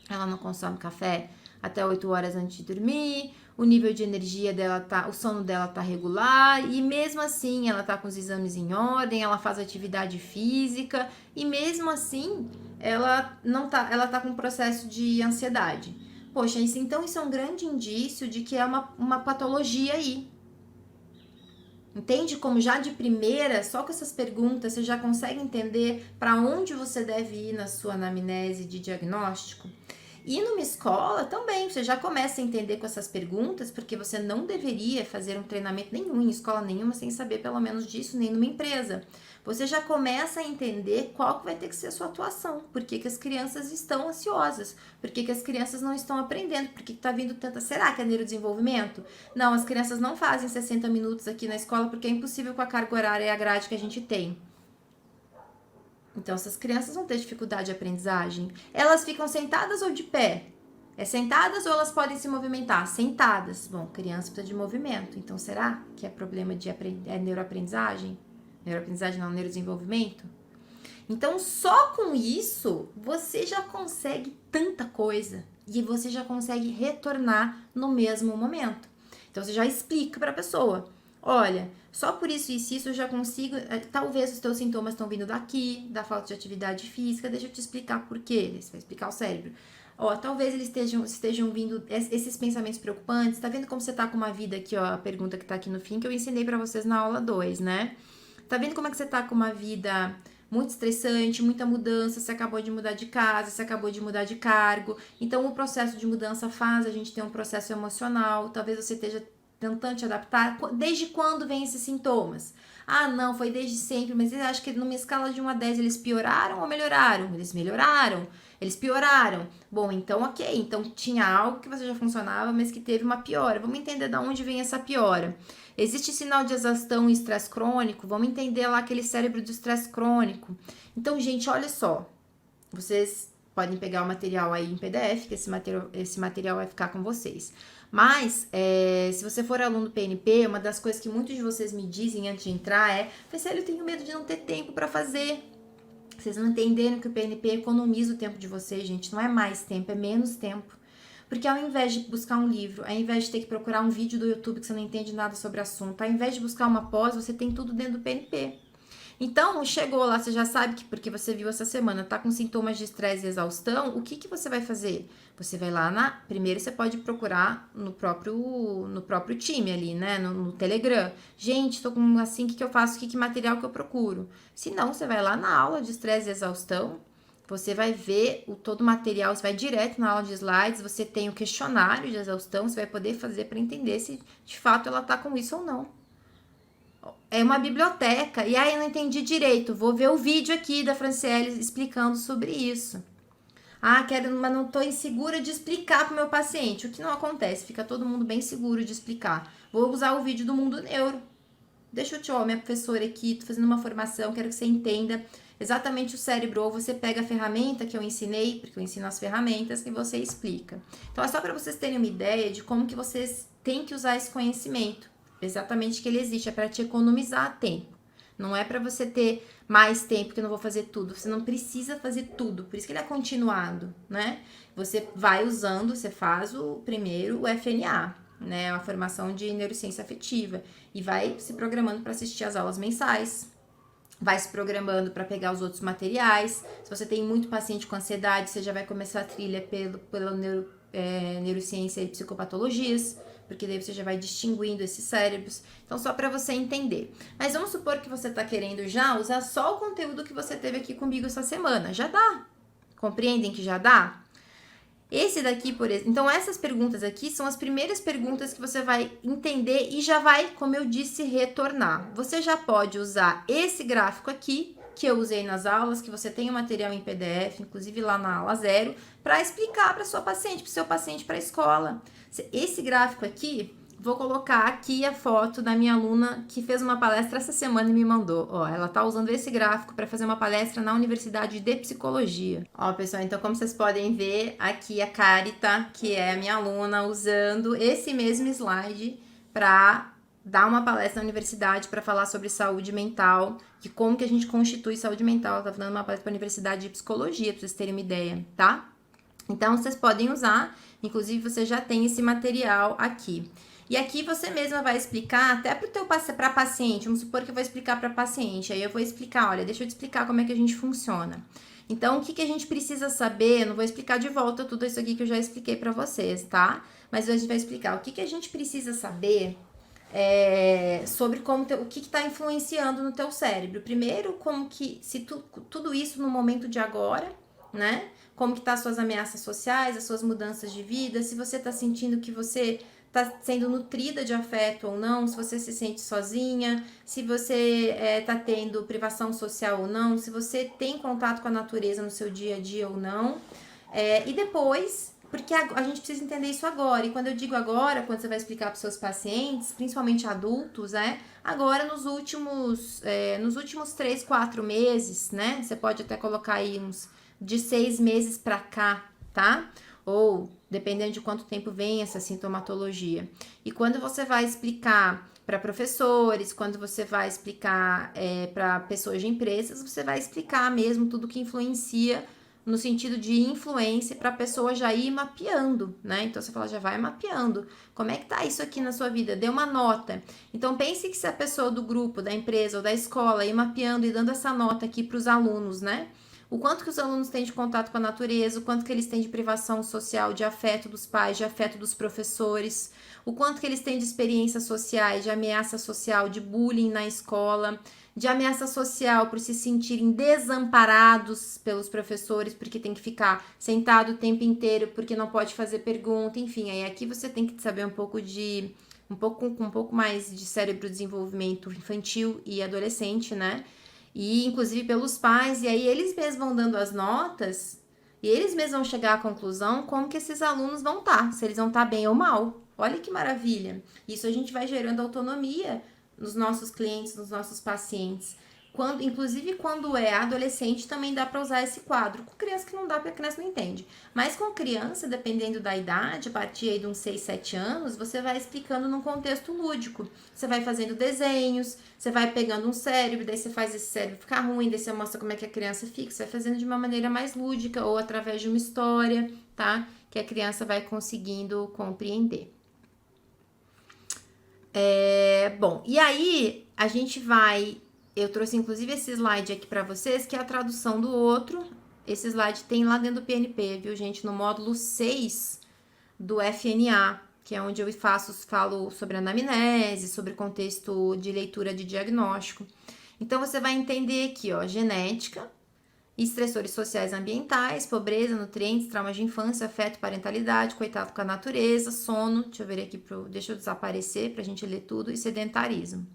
Speaker 1: Ela não consome café até 8 horas antes de dormir, o nível de energia dela tá, o sono dela tá regular, e mesmo assim ela tá com os exames em ordem, ela faz atividade física, e mesmo assim ela tá com um processo de ansiedade. Poxa, então isso é um grande indício de que é uma patologia aí. Entende como já de primeira, só com essas perguntas, você já consegue entender para onde você deve ir na sua anamnese de diagnóstico? E numa escola também, você já começa a entender com essas perguntas, porque você não deveria fazer um treinamento nenhum em escola nenhuma sem saber pelo menos disso, nem numa empresa. Você já começa a entender qual que vai ter que ser a sua atuação, por que as crianças estão ansiosas, por que as crianças não estão aprendendo, por que está vindo tanta... Será que é neurodesenvolvimento? Não, as crianças não fazem 60 minutos aqui na escola porque é impossível com a carga horária e a grade que a gente tem. Então, essas crianças vão ter dificuldade de aprendizagem. Elas ficam sentadas ou de pé? É sentadas ou elas podem se movimentar? Sentadas. Bom, criança precisa de movimento. Então, será que é problema de neuroaprendizagem? Neuroaprendizagem não, neurodesenvolvimento? Então, só com isso, você já consegue tanta coisa. E você já consegue retornar no mesmo momento. Então, você já explica para a pessoa. Olha, só por isso e isso eu já consigo, talvez os teus sintomas estão vindo daqui, da falta de atividade física, deixa eu te explicar por quê, você vai explicar o cérebro. Ó, talvez eles estejam vindo, esses pensamentos preocupantes, tá vendo como você tá com uma vida aqui, ó, a pergunta que tá aqui no fim, que eu ensinei pra vocês na aula 2, né? Tá vendo como é que você tá com uma vida muito estressante, muita mudança, você acabou de mudar de casa, você acabou de mudar de cargo, então o processo de mudança faz a gente ter um processo emocional, talvez você esteja tentando te adaptar. Desde quando vem esses sintomas? Ah, não, foi desde sempre, mas eu acho que numa escala de 1 a 10 eles pioraram ou melhoraram? Eles melhoraram, eles pioraram. Bom, então ok, então tinha algo que você já funcionava, mas que teve uma piora. Vamos entender de onde vem essa piora. Existe sinal de exaustão e estresse crônico? Vamos entender lá aquele cérebro do estresse crônico. Então, gente, olha só, vocês podem pegar o material aí em PDF, que esse material vai ficar com vocês. Mas, se você for aluno do PNP, uma das coisas que muitos de vocês me dizem antes de entrar é: Franciele, eu tenho medo de não ter tempo para fazer. Vocês não entenderam que o PNP economiza o tempo de vocês, gente. Não é mais tempo, é menos tempo. Porque ao invés de buscar um livro, ao invés de ter que procurar um vídeo do YouTube que você não entende nada sobre o assunto, ao invés de buscar uma pós, você tem tudo dentro do PNP. Então, chegou lá, você já sabe que, porque você viu essa semana, tá com sintomas de estresse e exaustão, o que você vai fazer? Você vai lá primeiro você pode procurar no próprio time ali, né, no Telegram. Gente, tô com assim, o que eu faço? Que material que eu procuro? Se não, você vai lá na aula de estresse e exaustão, você vai ver todo o material, você vai direto na aula de slides, você tem o questionário de exaustão, você vai poder fazer para entender se de fato ela tá com isso ou não. É uma biblioteca. E aí eu não entendi direito. Vou ver o vídeo aqui da Franciele explicando sobre isso. Ah, mas não tô insegura de explicar pro meu paciente. O que não acontece? Fica todo mundo bem seguro de explicar. Vou usar o vídeo do Mundo Neuro. Deixa eu te, minha professora aqui, tô fazendo uma formação, quero que você entenda exatamente o cérebro. Ou você pega a ferramenta que eu ensinei, porque eu ensino as ferramentas, e você explica. Então é só para vocês terem uma ideia de como que vocês têm que usar esse conhecimento. Exatamente que ele existe, é para te economizar tempo. Não é para você ter mais tempo que eu não vou fazer tudo. Você não precisa fazer tudo, por isso que ele é continuado, né? Você vai usando, você faz primeiro o FNA, né? A formação de neurociência afetiva, e vai se programando para assistir as aulas mensais. Vai se programando para pegar os outros materiais. Se você tem muito paciente com ansiedade, você já vai começar a trilha pela neurociência e psicopatologias, porque daí você já vai distinguindo esses cérebros. Então, só para você entender. Mas vamos supor que você está querendo já usar só o conteúdo que você teve aqui comigo essa semana. Já dá. Compreendem que já dá? Esse daqui, por exemplo... Então, essas perguntas aqui são as primeiras perguntas que você vai entender e já vai, como eu disse, retornar. Você já pode usar esse gráfico aqui, que eu usei nas aulas, que você tem o material em PDF, inclusive lá na aula 0, para explicar para sua paciente, para o seu paciente, para a escola. Esse gráfico aqui, vou colocar aqui a foto da minha aluna que fez uma palestra essa semana e me mandou. Ó, ela tá usando esse gráfico para fazer uma palestra na Universidade de Psicologia. Ó, pessoal, então como vocês podem ver, aqui a Carita, que é a minha aluna, usando esse mesmo slide para dar uma palestra na universidade para falar sobre saúde mental, que como que a gente constitui saúde mental. Ela tá dando uma palestra para a Universidade de Psicologia, para vocês terem uma ideia, tá? Então, vocês podem usar, inclusive você já tem esse material aqui. E aqui você mesma vai explicar até para paciente, vamos supor que eu vou explicar para paciente, aí eu vou explicar, olha, deixa eu te explicar como é que a gente funciona. Então, o que a gente precisa saber, eu não vou explicar de volta tudo isso aqui que eu já expliquei para vocês, tá? Mas a gente vai explicar o que a gente precisa saber sobre o que está influenciando no teu cérebro. Primeiro, como que, se tudo isso no momento de agora, né? Como que tá as suas ameaças sociais, as suas mudanças de vida, se você tá sentindo que você tá sendo nutrida de afeto ou não, se você se sente sozinha, se você tá tendo privação social ou não, se você tem contato com a natureza no seu dia a dia ou não. E depois, porque a gente precisa entender isso agora, e quando eu digo agora, quando você vai explicar para os seus pacientes, principalmente adultos, agora nos últimos 3, 4 meses, né? Você pode até colocar aí uns de 6 meses para cá, tá? Ou dependendo de quanto tempo vem essa sintomatologia. E quando você vai explicar para professores, quando você vai explicar para pessoas de empresas, você vai explicar mesmo tudo que influencia, no sentido de influência, para a pessoa já ir mapeando, né? Então você fala, já vai mapeando. Como é que tá isso aqui na sua vida? Dê uma nota. Então pense que se a pessoa do grupo, da empresa ou da escola ir mapeando e dando essa nota aqui para os alunos, né? O quanto que os alunos têm de contato com a natureza, o quanto que eles têm de privação social, de afeto dos pais, de afeto dos professores, o quanto que eles têm de experiências sociais, de ameaça social, de bullying na escola, de ameaça social por se sentirem desamparados pelos professores, porque tem que ficar sentado o tempo inteiro, porque não pode fazer pergunta, enfim, aí aqui você tem que saber um pouco mais de cérebro desenvolvimento infantil e adolescente, né? E inclusive pelos pais, e aí eles mesmos vão dando as notas, e eles mesmos vão chegar à conclusão como que esses alunos vão estar, se eles vão estar bem ou mal. Olha que maravilha! Isso a gente vai gerando autonomia nos nossos clientes, nos nossos pacientes. Inclusive quando é adolescente também dá para usar esse quadro. Com criança que não dá, porque a criança não entende. Mas com criança, dependendo da idade, a partir aí de uns 6, 7 anos, você vai explicando num contexto lúdico. Você vai fazendo desenhos, você vai pegando um cérebro, daí você faz esse cérebro ficar ruim, daí você mostra como é que a criança fica, você vai fazendo de uma maneira mais lúdica ou através de uma história, tá? Que a criança vai conseguindo compreender. Bom, e aí a gente vai... Eu trouxe inclusive esse slide aqui para vocês, que é a tradução do outro. Esse slide tem lá dentro do PNP, viu, gente? No módulo 6 do FNA, que é onde eu falo sobre anamnese, sobre contexto de leitura de diagnóstico. Então, você vai entender aqui, ó, genética, estressores sociais e ambientais, pobreza, nutrientes, traumas de infância, afeto, parentalidade, contato com a natureza, sono, deixa eu ver aqui, deixa eu desaparecer pra gente ler tudo, e sedentarismo.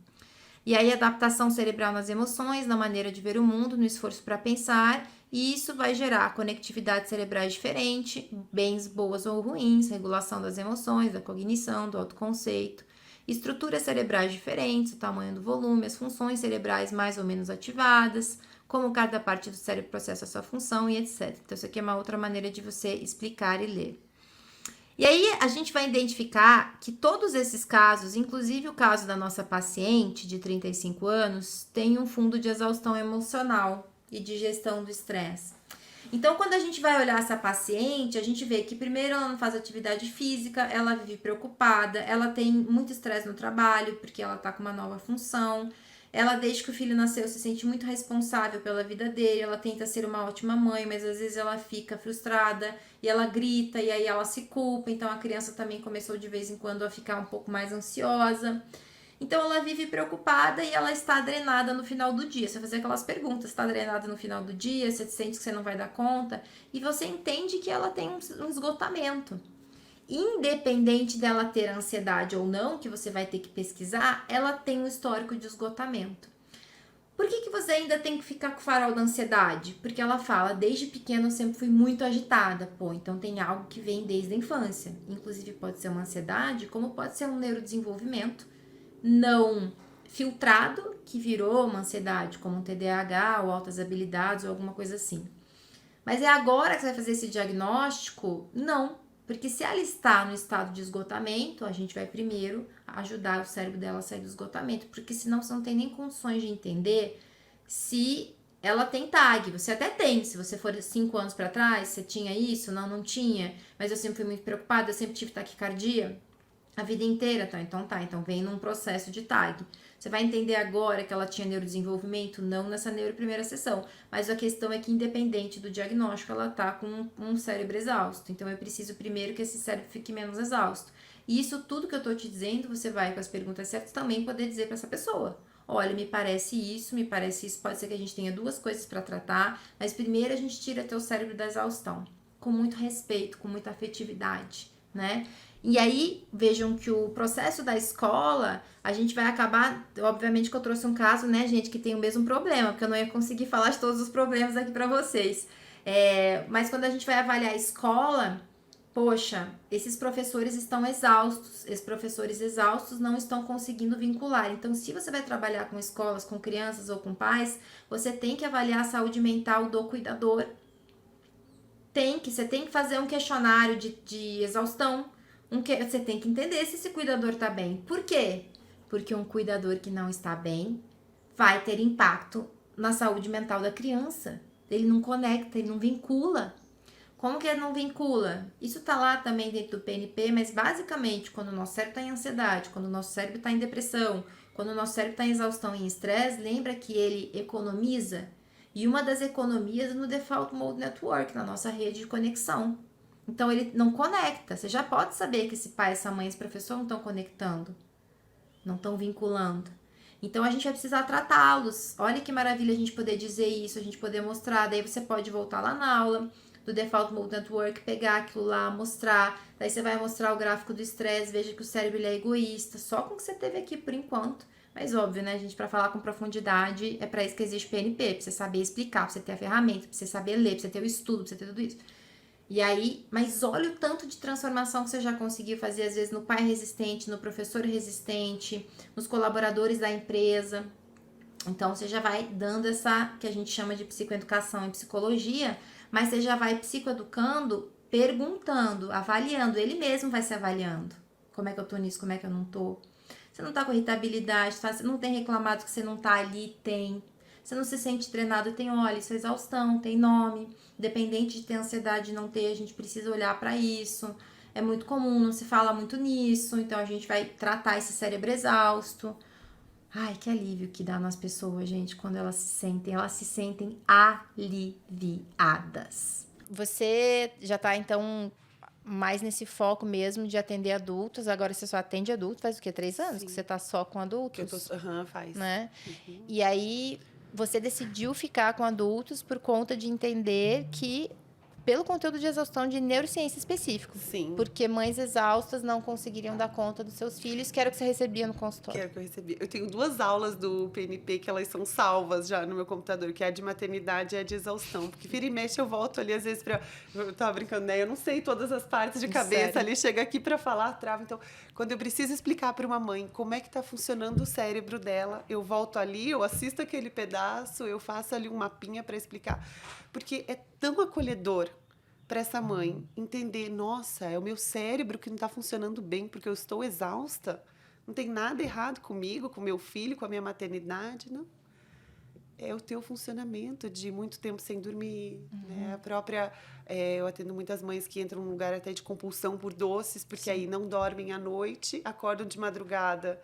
Speaker 1: E aí, adaptação cerebral nas emoções, na maneira de ver o mundo, no esforço para pensar, e isso vai gerar conectividades cerebrais diferentes, bens boas ou ruins, regulação das emoções, da cognição, do autoconceito, estruturas cerebrais diferentes, o tamanho do volume, as funções cerebrais mais ou menos ativadas, como cada parte do cérebro processa a sua função e etc. Então, isso aqui é uma outra maneira de você explicar e ler. E aí, a gente vai identificar que todos esses casos, inclusive o caso da nossa paciente de 35 anos, tem um fundo de exaustão emocional e de gestão do estresse. Então, quando a gente vai olhar essa paciente, a gente vê que primeiro ela não faz atividade física, ela vive preocupada, ela tem muito estresse no trabalho, porque ela tá com uma nova função. Ela, desde que o filho nasceu, se sente muito responsável pela vida dele, ela tenta ser uma ótima mãe, mas às vezes ela fica frustrada e ela grita e aí ela se culpa, então a criança também começou de vez em quando a ficar um pouco mais ansiosa. Então ela vive preocupada e ela está drenada no final do dia. Você vai fazer aquelas perguntas, está drenada no final do dia, você sente que você não vai dar conta, e você entende que ela tem um esgotamento. Independente dela ter ansiedade ou não, que você vai ter que pesquisar, ela tem um histórico de esgotamento. Por que você ainda tem que ficar com o farol da ansiedade? Porque ela fala, desde pequena eu sempre fui muito agitada. Pô, então tem algo que vem desde a infância. Inclusive pode ser uma ansiedade, como pode ser um neurodesenvolvimento não filtrado, que virou uma ansiedade, como um TDAH ou altas habilidades ou alguma coisa assim. Mas é agora que você vai fazer esse diagnóstico? Não. Porque se ela está no estado de esgotamento, a gente vai primeiro ajudar o cérebro dela a sair do esgotamento, porque senão você não tem nem condições de entender se ela tem TAG. Você até tem, se você for 5 anos para trás, você tinha isso? Não tinha, mas eu sempre fui muito preocupada, eu sempre tive taquicardia a vida inteira, tá? Então vem num processo de TAG. Você vai entender agora que ela tinha neurodesenvolvimento? Não nessa primeira sessão, mas a questão é que independente do diagnóstico, ela tá com um cérebro exausto. Então eu preciso primeiro que esse cérebro fique menos exausto. E isso tudo que eu tô te dizendo, você vai com as perguntas certas também poder dizer para essa pessoa. Olha, me parece isso, pode ser que a gente tenha 2 coisas para tratar, mas primeiro a gente tira teu cérebro da exaustão, com muito respeito, com muita afetividade, né? E aí, vejam que o processo da escola, a gente vai acabar, obviamente que eu trouxe um caso, né, gente, que tem o mesmo problema, porque eu não ia conseguir falar de todos os problemas aqui para vocês. Mas quando a gente vai avaliar a escola, poxa, esses professores estão exaustos, esses professores exaustos não estão conseguindo vincular. Então, se você vai trabalhar com escolas, com crianças ou com pais, você tem que avaliar a saúde mental do cuidador. Você tem que fazer um questionário de exaustão. Você tem que entender se esse cuidador tá bem. Por quê? Porque um cuidador que não está bem vai ter impacto na saúde mental da criança. Ele não conecta, ele não vincula. Como que ele não vincula? Isso tá lá também dentro do PNP, mas basicamente quando o nosso cérebro tá em ansiedade, quando o nosso cérebro tá em depressão, quando o nosso cérebro tá em exaustão e em estresse, lembra que ele economiza? E uma das economias é no Default Mode Network, na nossa rede de conexão. Então, ele não conecta. Você já pode saber que esse pai, essa mãe, esse professor não estão conectando. Não estão vinculando. Então, a gente vai precisar tratá-los. Olha que maravilha a gente poder dizer isso, a gente poder mostrar. Daí, você pode voltar lá na aula do Default Mode Network, pegar aquilo lá, mostrar. Daí, você vai mostrar o gráfico do estresse. Veja que o cérebro ele é egoísta. Só com o que você teve aqui por enquanto. Mas, óbvio, né, gente? Para falar com profundidade, é para isso que existe o PNP. Pra você saber explicar, pra você ter a ferramenta, pra você saber ler, pra você ter o estudo, pra você ter tudo isso. E aí, mas olha o tanto de transformação que você já conseguiu fazer, às vezes, no pai resistente, no professor resistente, nos colaboradores da empresa. Então, você já vai dando essa, que a gente chama de psicoeducação em psicologia, mas você já vai psicoeducando, perguntando, avaliando, ele mesmo vai se avaliando. Como é que eu tô nisso, como é que eu não tô? Você não tá com irritabilidade, tá? Você não tem reclamado que você não tá ali, tem. Você não se sente treinado, tem, olha, isso é exaustão, tem nome. Independente de ter ansiedade e não ter, a gente precisa olhar para isso. É muito comum, não se fala muito nisso, então a gente vai tratar esse cérebro exausto. Ai, que alívio que dá nas pessoas, gente, quando elas se sentem aliviadas. Você já tá, então, mais nesse foco mesmo de atender adultos. Agora você só atende adultos, faz o quê? 3 anos? Sim. Que você tá só com adultos?
Speaker 5: Faz.
Speaker 1: Né? Uhum. E aí, você decidiu ficar com adultos por conta de entender que, pelo conteúdo de exaustão de neurociência específico.
Speaker 5: Sim.
Speaker 1: Porque mães exaustas não conseguiriam dar conta dos seus filhos, que era o que você recebia no consultório.
Speaker 5: Que era o que eu recebia. Eu tenho 2 aulas do PNP que elas são salvas já no meu computador, que é a de maternidade e a de exaustão. Porque vira e mexe eu volto ali, às vezes, eu tava brincando, né? Eu não sei todas as partes de cabeça. Sério? Ali, chega aqui pra falar, trava. Então, quando eu preciso explicar para uma mãe como é que tá funcionando o cérebro dela, eu volto ali, eu assisto aquele pedaço, eu faço ali um mapinha para explicar. Porque é tão acolhedor para essa mãe entender, nossa, é o meu cérebro que não está funcionando bem porque eu estou exausta. Não tem nada errado comigo, com meu filho, com a minha maternidade, não. É o teu funcionamento de muito tempo sem dormir, né? A própria, eu atendo muitas mães que entram num lugar até de compulsão por doces, porque Sim. aí não dormem à noite, acordam de madrugada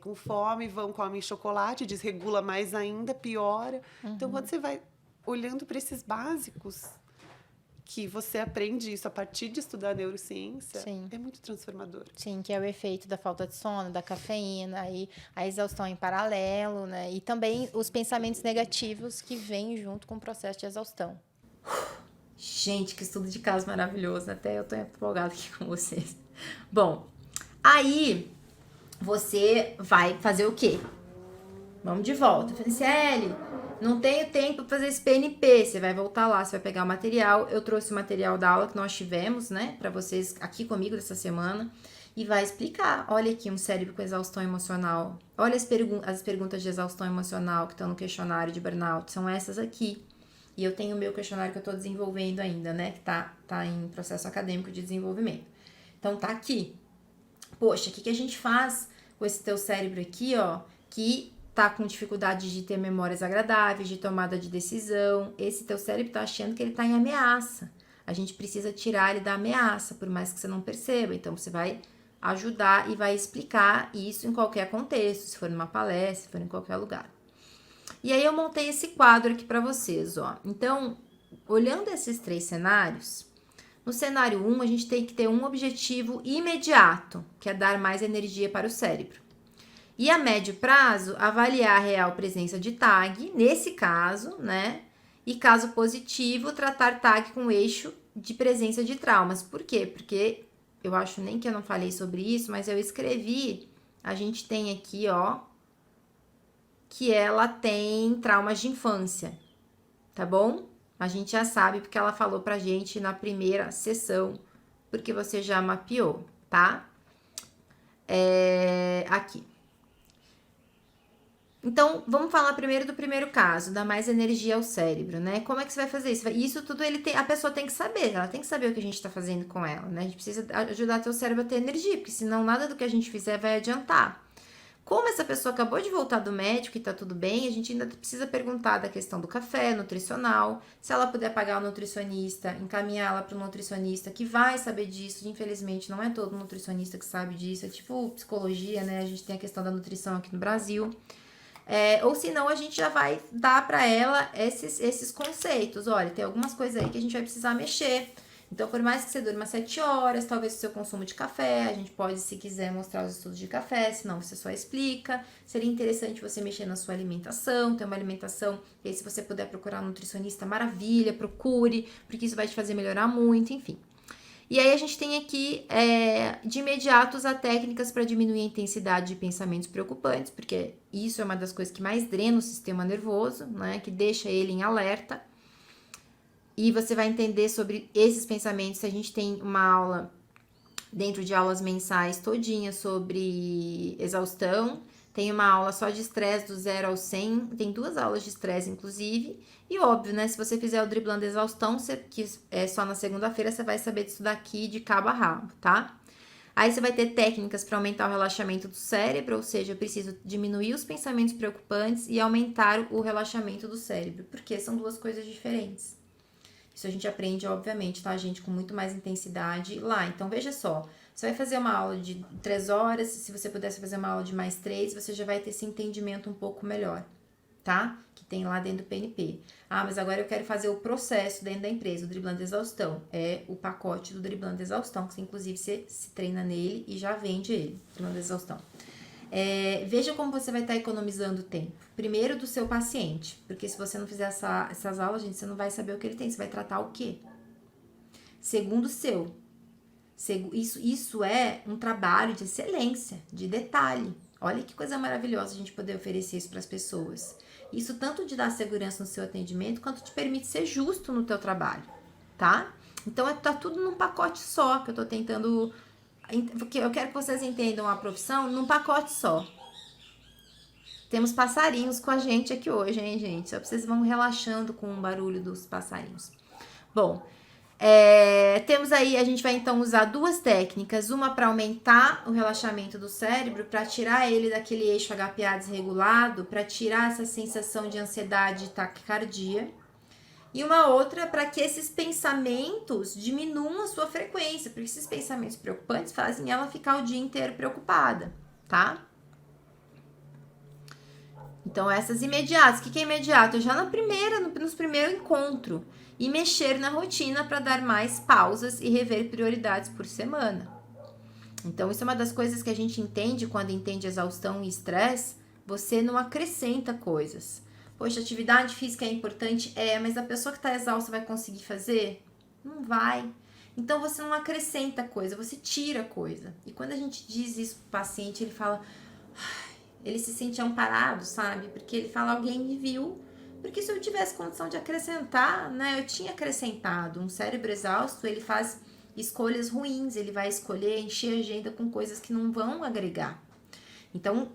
Speaker 5: com fome, comem chocolate, desregula mais ainda, piora. Então, quando você vai olhando para esses básicos, que você aprende isso a partir de estudar neurociência, Sim. é muito transformador.
Speaker 1: Sim, que é o efeito da falta de sono, da cafeína, e a exaustão em paralelo, né? E também os pensamentos negativos que vêm junto com o processo de exaustão. Gente, que estudo de caso maravilhoso. Até eu tô empolgada aqui com vocês. Bom, aí você vai fazer o quê? Vamos de volta. Eu falei, Ciele, não tenho tempo para fazer esse PNP. Você vai voltar lá, você vai pegar o material. Eu trouxe o material da aula que nós tivemos, né, para vocês aqui comigo dessa semana. E vai explicar. Olha aqui, um cérebro com exaustão emocional. Olha as perguntas de exaustão emocional que estão no questionário de burnout. São essas aqui. E eu tenho o meu questionário que eu tô desenvolvendo ainda, né? Que tá em processo acadêmico de desenvolvimento. Então, tá aqui. Poxa, o que a gente faz com esse teu cérebro aqui, ó, que tá com dificuldade de ter memórias agradáveis, de tomada de decisão. Esse teu cérebro tá achando que ele tá em ameaça. A gente precisa tirar ele da ameaça, por mais que você não perceba. Então, você vai ajudar e vai explicar isso em qualquer contexto, se for numa palestra, se for em qualquer lugar. E aí eu montei esse quadro aqui para vocês, ó. Então, olhando esses 3 cenários, no cenário 1, a gente tem que ter um objetivo imediato, que é dar mais energia para o cérebro. E a médio prazo, avaliar a real presença de TAG, nesse caso, né? E caso positivo, tratar TAG com eixo de presença de traumas. Por quê? Porque eu acho nem que eu não falei sobre isso, mas eu escrevi, a gente tem aqui, ó, que ela tem traumas de infância, tá bom? A gente já sabe porque ela falou pra gente na primeira sessão, porque você já mapeou, tá? Aqui. Então, vamos falar primeiro do primeiro caso, dar mais energia ao cérebro, né? Como é que você vai fazer isso? Isso tudo a pessoa tem que saber, ela tem que saber o que a gente tá fazendo com ela, né? A gente precisa ajudar teu cérebro a ter energia, porque senão nada do que a gente fizer vai adiantar. Como essa pessoa acabou de voltar do médico e tá tudo bem, a gente ainda precisa perguntar da questão do café, nutricional, se ela puder pagar o nutricionista, encaminhá-la para um nutricionista que vai saber disso. Infelizmente, não é todo nutricionista que sabe disso, é tipo psicologia, né? A gente tem a questão da nutrição aqui no Brasil. Ou senão a gente já vai dar para ela esses conceitos. Olha, tem algumas coisas aí que a gente vai precisar mexer. Então, por mais que você durma 7 horas, talvez o seu consumo de café, a gente pode, se quiser, mostrar os estudos de café, senão você só explica. Seria interessante você mexer na sua alimentação, ter uma alimentação, e aí se você puder procurar um nutricionista, maravilha, procure, porque isso vai te fazer melhorar muito, enfim. E aí a gente tem aqui, de imediato, usar técnicas para diminuir a intensidade de pensamentos preocupantes, porque isso é uma das coisas que mais drena o sistema nervoso, né, que deixa ele em alerta. E você vai entender sobre esses pensamentos. A gente tem uma aula, dentro de aulas mensais, todinha sobre exaustão. Tem uma aula só de estresse do 0 ao 100. Tem 2 aulas de estresse, inclusive. E óbvio, né? Se você fizer o driblando exaustão, que é só na segunda-feira, você vai saber disso daqui de cabo a rabo, tá? Aí você vai ter técnicas para aumentar o relaxamento do cérebro, ou seja, eu preciso diminuir os pensamentos preocupantes e aumentar o relaxamento do cérebro, porque são 2 coisas diferentes. Isso a gente aprende, obviamente, tá, gente? Com muito mais intensidade lá. Então, veja só. Você vai fazer uma aula de 3 horas. Se você pudesse fazer uma aula de mais 3, você já vai ter esse entendimento um pouco melhor, tá? Que tem lá dentro do PNP. Ah, mas agora eu quero fazer o processo dentro da empresa, o driblando exaustão. É o pacote do driblando exaustão, que você, inclusive, você se treina nele e já vende ele, driblando exaustão. Veja como você vai estar economizando tempo. Primeiro do seu paciente, porque se você não fizer essas aulas, gente, você não vai saber o que ele tem, você vai tratar o quê? Segundo, seu. Isso é um trabalho de excelência, de detalhe. Olha que coisa maravilhosa a gente poder oferecer isso para as pessoas. Isso tanto te dá segurança no seu atendimento, quanto te permite ser justo no teu trabalho, tá? Então, tá tudo num pacote só, que eu tô tentando... Porque eu quero que vocês entendam a profissão num pacote só. Temos passarinhos com a gente aqui hoje, hein, gente? Só pra vocês vão relaxando com o barulho dos passarinhos. Bom, temos aí, a gente vai então usar 2 técnicas. Uma para aumentar o relaxamento do cérebro, para tirar ele daquele eixo HPA desregulado, para tirar essa sensação de ansiedade e taquicardia. E uma outra para que esses pensamentos diminuam a sua frequência, porque esses pensamentos preocupantes fazem ela ficar o dia inteiro preocupada, tá? Então, essas imediatas. O que é imediato? Já nos primeiros encontros. E mexer na rotina para dar mais pausas e rever prioridades por semana. Então, isso é uma das coisas que a gente entende quando entende exaustão e estresse. Você não acrescenta coisas. Poxa, atividade física é importante? Mas a pessoa que está exausta vai conseguir fazer? Não vai. Então, você não acrescenta coisa, você tira coisa. E quando a gente diz isso pro paciente, ele fala... Ele se sente amparado, sabe? Porque ele fala, alguém me viu. Porque se eu tivesse condição de acrescentar, né? Eu tinha acrescentado. Um cérebro exausto, ele faz escolhas ruins. Ele vai escolher encher a agenda com coisas que não vão agregar. Então...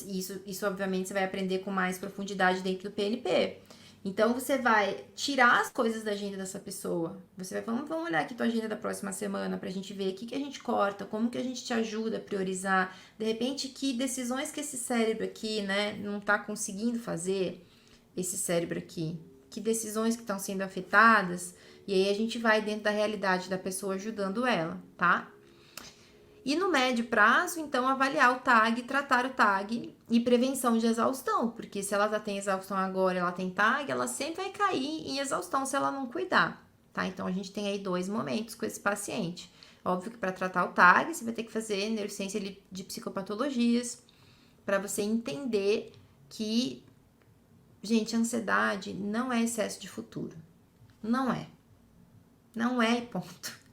Speaker 1: Isso obviamente você vai aprender com mais profundidade dentro do PNP. Então, você vai tirar as coisas da agenda dessa pessoa. Você vai, vamos olhar aqui tua agenda da próxima semana pra gente ver o que a gente corta, como que a gente te ajuda a priorizar. De repente, que decisões que esse cérebro aqui, né, não tá conseguindo fazer, esse cérebro aqui. Que decisões que estão sendo afetadas. E aí, a gente vai dentro da realidade da pessoa ajudando ela, tá? E no médio prazo, então, avaliar o TAG, tratar o TAG e prevenção de exaustão, porque se ela já tem exaustão agora, ela tem TAG, ela sempre vai cair em exaustão se ela não cuidar, tá? Então, a gente tem aí 2 momentos com esse paciente. Óbvio que para tratar o TAG, você vai ter que fazer neurociência de psicopatologias, para você entender que, gente, ansiedade não é excesso de futuro. Não é. Não é, ponto.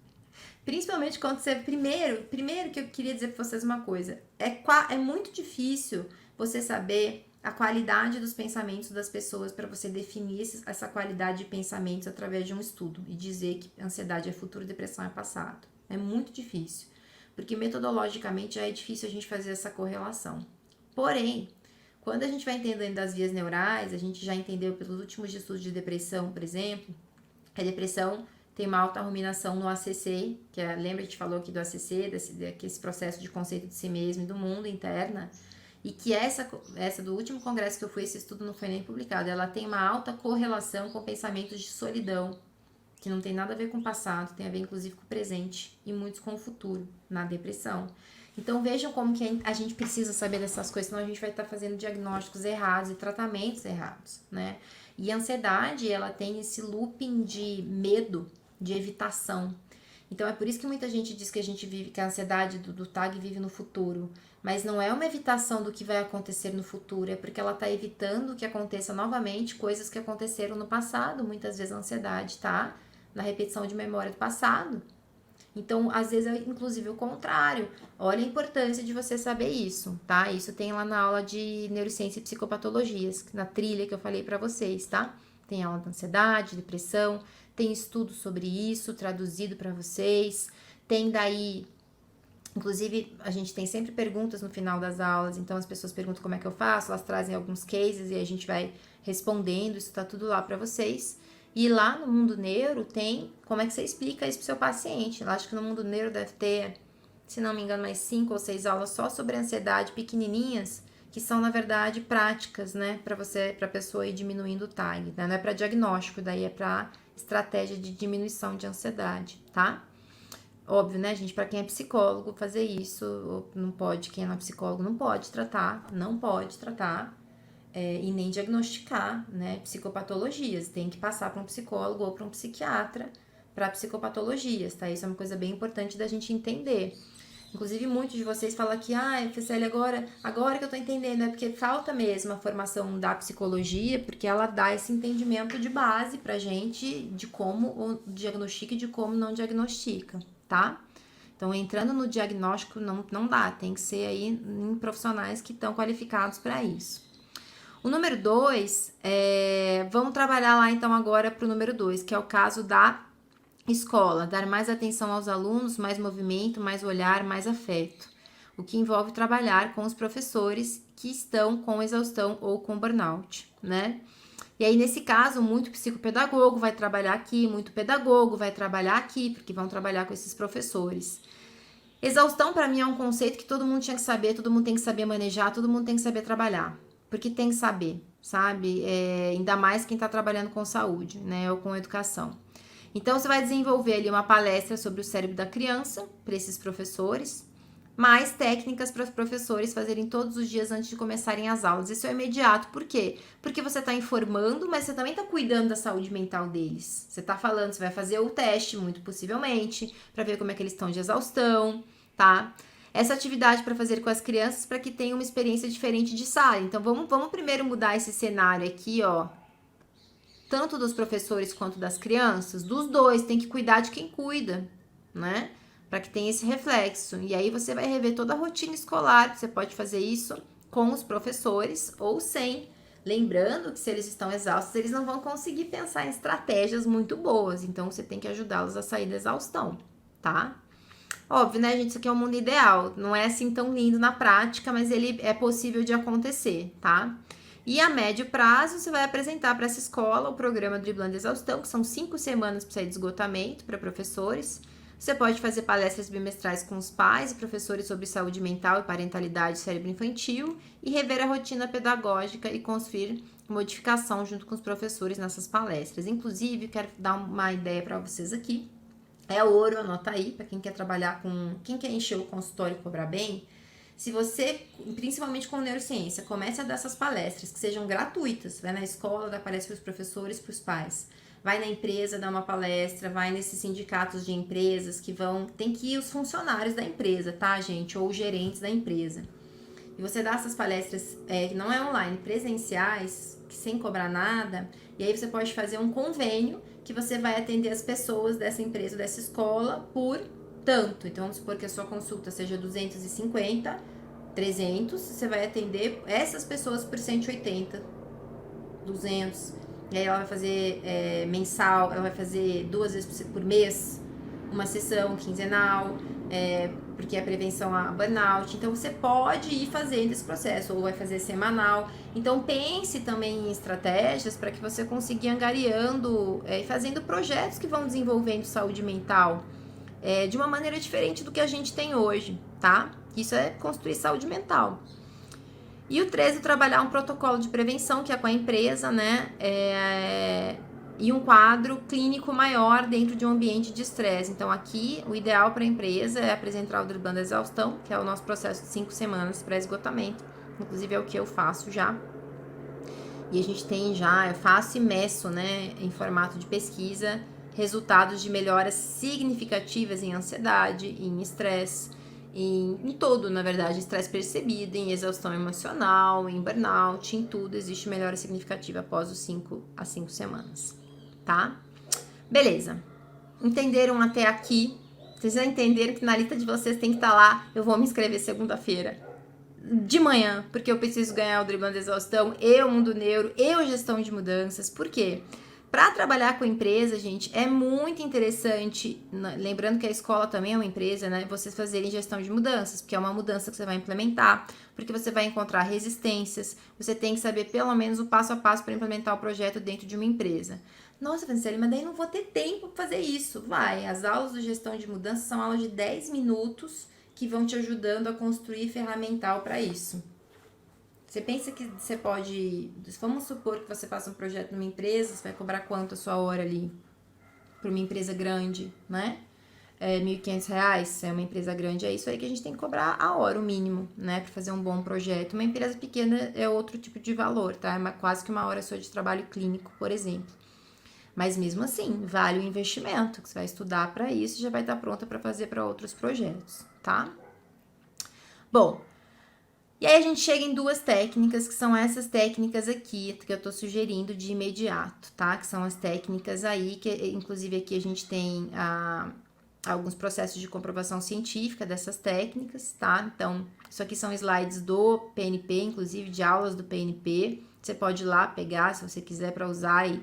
Speaker 1: Principalmente quando você... Primeiro que eu queria dizer pra vocês uma coisa. É muito difícil você saber a qualidade dos pensamentos das pessoas para você definir essa qualidade de pensamentos através de um estudo e dizer que ansiedade é futuro, depressão é passado. É muito difícil. Porque metodologicamente já é difícil a gente fazer essa correlação. Porém, quando a gente vai entendendo das vias neurais, a gente já entendeu pelos últimos estudos de depressão, por exemplo, a depressão tem uma alta ruminação no ACC, que lembra que a gente falou aqui do ACC, desse processo de conceito de si mesmo e do mundo interna, e que essa do último congresso que eu fui, esse estudo não foi nem publicado, ela tem uma alta correlação com pensamentos de solidão, que não tem nada a ver com o passado, tem a ver inclusive com o presente e muitos com o futuro, na depressão. Então vejam como que a gente precisa saber dessas coisas, senão a gente vai estar fazendo diagnósticos errados e tratamentos errados, né? E a ansiedade, ela tem esse looping de medo, de evitação. Então é por isso que muita gente diz que a gente vive, que a ansiedade do TAG vive no futuro. Mas não é uma evitação do que vai acontecer no futuro, é porque ela está evitando que aconteça novamente coisas que aconteceram no passado. Muitas vezes a ansiedade tá na repetição de memória do passado. Então, às vezes é inclusive o contrário. Olha a importância de você saber isso, tá? Isso tem lá na aula de neurociência e psicopatologias, na trilha que eu falei pra vocês, tá? Tem aula de ansiedade, depressão, tem estudo sobre isso, traduzido pra vocês. Tem daí, inclusive, a gente tem sempre perguntas no final das aulas, então as pessoas perguntam como é que eu faço, elas trazem alguns cases e a gente vai respondendo, isso tá tudo lá pra vocês. E lá no Mundo Neuro tem como é que você explica isso pro seu paciente. Eu acho que no Mundo Neuro deve ter, se não me engano, mais 5 ou 6 aulas só sobre ansiedade, pequenininhas, que são, na verdade, práticas, né, pra pessoa ir diminuindo o TAG, né? Não é pra diagnóstico, daí é pra estratégia de diminuição de ansiedade, tá? Óbvio, né, gente, pra quem é psicólogo fazer isso, não pode, quem não é psicólogo não pode tratar, e nem diagnosticar, né, psicopatologias. Tem que passar para um psicólogo ou para um psiquiatra para psicopatologias, tá? Isso é uma coisa bem importante da gente entender. Inclusive, muitos de vocês falam que, FCL, agora que eu tô entendendo, é porque falta mesmo a formação da psicologia, porque ela dá esse entendimento de base pra gente de como diagnostica e de como não diagnostica, tá? Então, entrando no diagnóstico não dá, tem que ser aí em profissionais que estão qualificados para isso. O número 2, vamos trabalhar lá então agora para o número 2, que é o caso da escola, dar mais atenção aos alunos, mais movimento, mais olhar, mais afeto, o que envolve trabalhar com os professores que estão com exaustão ou com burnout, né? E aí, nesse caso, muito psicopedagogo vai trabalhar aqui, muito pedagogo vai trabalhar aqui, porque vão trabalhar com esses professores. Exaustão, para mim, é um conceito que todo mundo tinha que saber, todo mundo tem que saber manejar, todo mundo tem que saber trabalhar. Porque tem que saber, sabe? Ainda mais quem está trabalhando com saúde, né? Ou com educação. Então, você vai desenvolver ali uma palestra sobre o cérebro da criança, para esses professores, mais técnicas para os professores fazerem todos os dias antes de começarem as aulas. Isso é imediato, por quê? Porque você está informando, mas você também está cuidando da saúde mental deles. Você está falando, você vai fazer o teste, muito possivelmente, para ver como é que eles estão de exaustão, tá? Essa atividade para fazer com as crianças para que tenham uma experiência diferente de sala. Então, vamos primeiro mudar esse cenário aqui, ó. Tanto dos professores quanto das crianças, dos dois, tem que cuidar de quem cuida, né? Para que tenha esse reflexo. E aí você vai rever toda a rotina escolar. Você pode fazer isso com os professores ou sem. Lembrando que se eles estão exaustos, eles não vão conseguir pensar em estratégias muito boas. Então, você tem que ajudá-los a sair da exaustão, tá? Óbvio, né, gente? Isso aqui é um mundo ideal. Não é assim tão lindo na prática, mas ele é possível de acontecer, tá? E a médio prazo, você vai apresentar para essa escola o programa Driblando a Exaustão, que são 5 semanas para sair de esgotamento para professores. Você pode fazer palestras bimestrais com os pais e professores sobre saúde mental e parentalidade e cérebro infantil e rever a rotina pedagógica e construir modificação junto com os professores nessas palestras. Inclusive, quero dar uma ideia para vocês aqui. É ouro, anota aí, para quem quer trabalhar com... Quem quer encher o consultório e cobrar bem. Se você, principalmente com neurociência, comece a dar essas palestras que sejam gratuitas. Vai na escola, dá palestra para os professores, para os pais. Vai na empresa dar uma palestra, vai nesses sindicatos de empresas que vão... Tem que ir os funcionários da empresa, tá, gente? Ou os gerentes da empresa. E você dá essas palestras, não é online, presenciais, sem cobrar nada. E aí você pode fazer um convênio que você vai atender as pessoas dessa empresa, dessa escola, por tanto. Então, vamos supor que a sua consulta seja 250, 300. Você vai atender essas pessoas por 180, 200... E aí ela vai fazer mensal, ela vai fazer 2 vezes por mês, uma sessão quinzenal, porque é prevenção a burnout. Então, você pode ir fazendo esse processo, ou vai fazer semanal. Então, pense também em estratégias para que você consiga ir angariando e fazendo projetos que vão desenvolvendo saúde mental de uma maneira diferente do que a gente tem hoje, tá? Isso é construir saúde mental. E o 13, trabalhar um protocolo de prevenção, que é com a empresa, né? E um quadro clínico maior dentro de um ambiente de estresse. Então, aqui, o ideal para a empresa é apresentar o Driblando a Exaustão, que é o nosso processo de 5 semanas para esgotamento. Inclusive, é o que eu faço já. E a gente tem já, eu faço e meço, né? Em formato de pesquisa, resultados de melhoras significativas em ansiedade, em estresse, em todo, na verdade, estresse percebido, em exaustão emocional, em burnout, em tudo, existe melhora significativa após os 5 a 5 semanas, tá? Beleza. Entenderam até aqui? Vocês já entenderam que na lista de vocês tem que estar lá, eu vou me inscrever segunda-feira, de manhã, porque eu preciso ganhar o Driblando a Exaustão, e o Mundo Neuro, e o Gestão de Mudanças. Por quê? Para trabalhar com empresa, gente, é muito interessante, lembrando que a escola também é uma empresa, né? Vocês fazerem gestão de mudanças, porque é uma mudança que você vai implementar, porque você vai encontrar resistências, você tem que saber pelo menos o passo a passo para implementar o projeto dentro de uma empresa. Nossa, Franciele, mas daí não vou ter tempo para fazer isso. Vai, as aulas de gestão de mudanças são aulas de 10 minutos que vão te ajudando a construir ferramental para isso. Você pensa que você pode... Vamos supor que você faça um projeto numa empresa, você vai cobrar quanto a sua hora ali? Para uma empresa grande, né? R$1.500, é uma empresa grande, é isso aí que a gente tem que cobrar a hora, o mínimo, né? Para fazer um bom projeto. Uma empresa pequena é outro tipo de valor, tá? É quase que uma hora só de trabalho clínico, por exemplo. Mas mesmo assim, vale o investimento, que você vai estudar para isso e já vai estar pronta para fazer para outros projetos, tá? Bom... E aí a gente chega em 2 técnicas, que são essas técnicas aqui, que eu tô sugerindo de imediato, tá? Que são as técnicas aí, que inclusive aqui a gente tem alguns processos de comprovação científica dessas técnicas, tá? Então, isso aqui são slides do PNP, inclusive de aulas do PNP. Você pode ir lá pegar, se você quiser, para usar e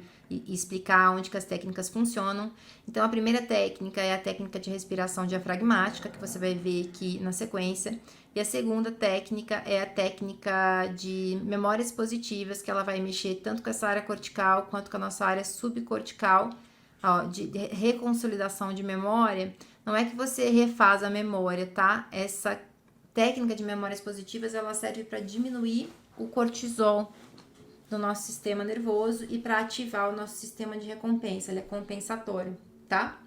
Speaker 1: explicar onde que as técnicas funcionam. Então, a primeira técnica é a técnica de respiração diafragmática, que você vai ver aqui na sequência. E a segunda técnica é a técnica de memórias positivas, que ela vai mexer tanto com essa área cortical quanto com a nossa área subcortical, de reconsolidação de memória. Não é que você refaz a memória, tá? Essa técnica de memórias positivas, ela serve para diminuir o cortisol do nosso sistema nervoso e para ativar o nosso sistema de recompensa, ele é compensatório, tá?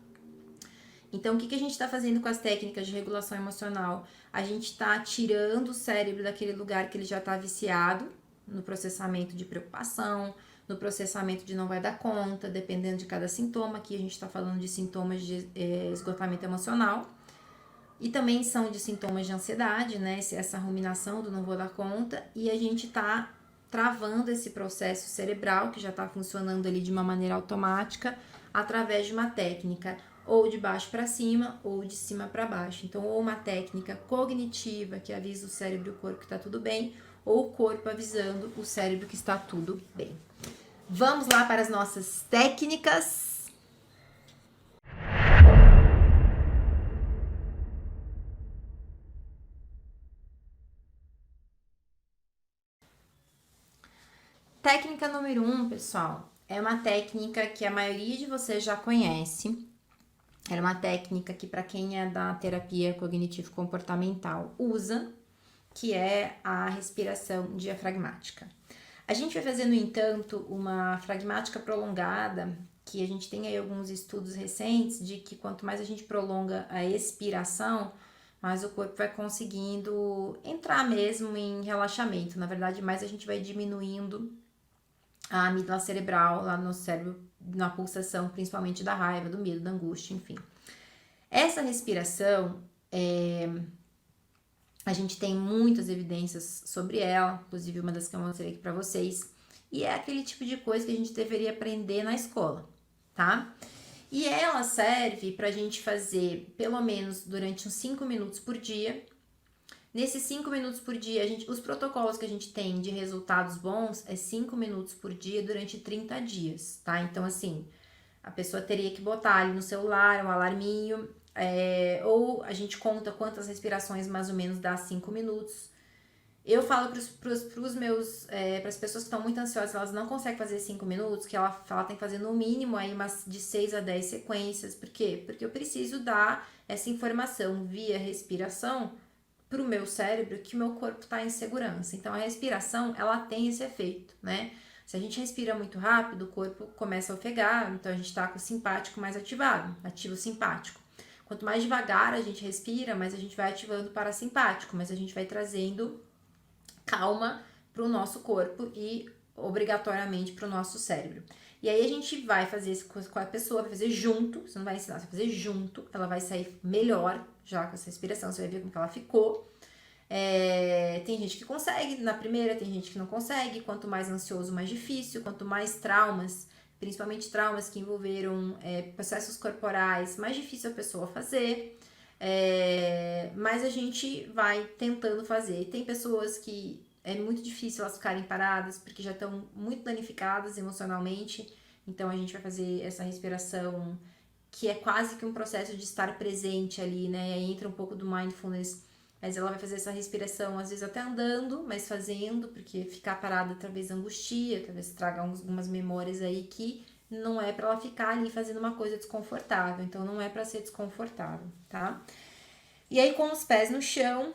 Speaker 1: Então, o que a gente está fazendo com as técnicas de regulação emocional? A gente está tirando o cérebro daquele lugar que ele já está viciado, no processamento de preocupação, no processamento de não vai dar conta, dependendo de cada sintoma. Aqui a gente está falando de sintomas de esgotamento emocional. E também são de sintomas de ansiedade, né? Essa ruminação do não vou dar conta. E a gente está travando esse processo cerebral, que já está funcionando ali de uma maneira automática, através de uma técnica ou de baixo para cima, ou de cima para baixo. Então, ou uma técnica cognitiva, que avisa o cérebro e o corpo que está tudo bem, ou o corpo avisando o cérebro que está tudo bem. Vamos lá para as nossas técnicas. Técnica número 1, pessoal, é uma técnica que a maioria de vocês já conhece. É uma técnica que, para quem é da terapia cognitivo-comportamental, usa, que é a respiração diafragmática. A gente vai fazer, no entanto, uma fragmática prolongada, que a gente tem aí alguns estudos recentes de que quanto mais a gente prolonga a expiração, mais o corpo vai conseguindo entrar mesmo em relaxamento. Na verdade, mais a gente vai diminuindo a amígdala cerebral lá no cérebro, na pulsação, principalmente da raiva, do medo, da angústia, enfim. Essa respiração, a gente tem muitas evidências sobre ela, inclusive uma das que eu mostrei aqui pra vocês, e é aquele tipo de coisa que a gente deveria aprender na escola, tá? E ela serve pra gente fazer pelo menos durante uns 5 minutos por dia. Nesses 5 minutos por dia, os protocolos que a gente tem de resultados bons é 5 minutos por dia durante 30 dias, tá? Então, assim, a pessoa teria que botar ali no celular um alarminho, ou a gente conta quantas respirações mais ou menos dá 5 minutos. Eu falo pros meus, pras pessoas que estão muito ansiosas, elas não conseguem fazer 5 minutos, que ela tem que fazer no mínimo aí umas de 6 a 10 sequências. Por quê? Porque eu preciso dar essa informação via respiração pro meu cérebro que o meu corpo tá em segurança. Então, a respiração, ela tem esse efeito, né? Se a gente respira muito rápido, o corpo começa a ofegar, então a gente tá com o simpático mais ativado, ativa o simpático. Quanto mais devagar a gente respira, mais a gente vai ativando o parasimpático, mas a gente vai trazendo calma pro nosso corpo e obrigatoriamente pro nosso cérebro. E aí a gente vai fazer isso com a pessoa, vai fazer junto, você não vai ensinar, você vai fazer junto, ela vai sair melhor já com essa respiração, você vai ver como que ela ficou. Tem gente que consegue na primeira, tem gente que não consegue. Quanto mais ansioso, mais difícil. Quanto mais traumas, principalmente traumas que envolveram processos corporais, mais difícil a pessoa fazer. Mas a gente vai tentando fazer. Tem pessoas que é muito difícil elas ficarem paradas porque já estão muito danificadas emocionalmente. Então a gente vai fazer essa respiração que é quase que um processo de estar presente ali, né? Aí entra um pouco do mindfulness, mas ela vai fazer essa respiração às vezes até andando, mas fazendo, porque ficar parada talvez angustia, talvez traga algumas memórias aí que não é pra ela ficar ali fazendo uma coisa desconfortável. Então não é pra ser desconfortável, tá? E aí com os pés no chão,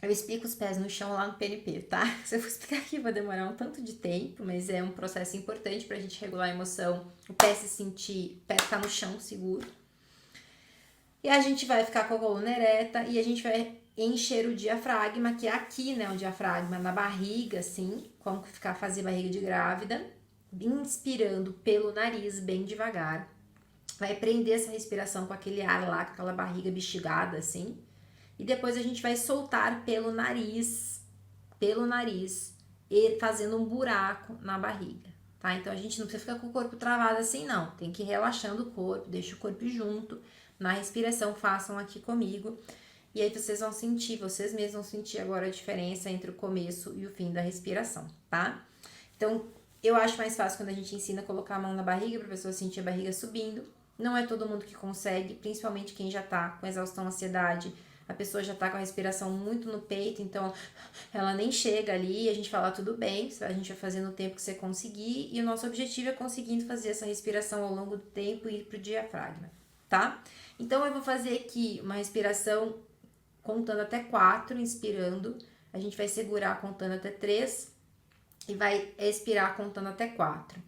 Speaker 1: eu explico os pés no chão lá no PNP, tá? Se eu for explicar aqui vai demorar um tanto de tempo, mas é um processo importante pra gente regular a emoção. O pé se sentir, o pé ficar no chão seguro. E a gente vai ficar com a coluna ereta e a gente vai encher o diafragma, que é aqui, né? O diafragma na barriga, assim, como ficar fazer barriga de grávida. Inspirando pelo nariz, bem devagar. Vai prender essa respiração com aquele ar lá, com aquela barriga bexigada, assim. E depois a gente vai soltar pelo nariz, e fazendo um buraco na barriga, tá? Então a gente não precisa ficar com o corpo travado assim, não. Tem que ir relaxando o corpo, deixa o corpo junto. Na respiração, façam aqui comigo. E aí vocês mesmos vão sentir agora a diferença entre o começo e o fim da respiração, tá? Então, eu acho mais fácil quando a gente ensina a colocar a mão na barriga pra pessoa sentir a barriga subindo. Não é todo mundo que consegue, principalmente quem já tá com exaustão, ansiedade. A pessoa já tá com a respiração muito no peito, então ela nem chega ali, a gente fala tudo bem, a gente vai fazer no tempo que você conseguir, e o nosso objetivo é conseguindo fazer essa respiração ao longo do tempo e ir pro diafragma, tá? Então eu vou fazer aqui uma respiração contando até 4, inspirando, a gente vai segurar contando até 3 e vai expirar contando até 4.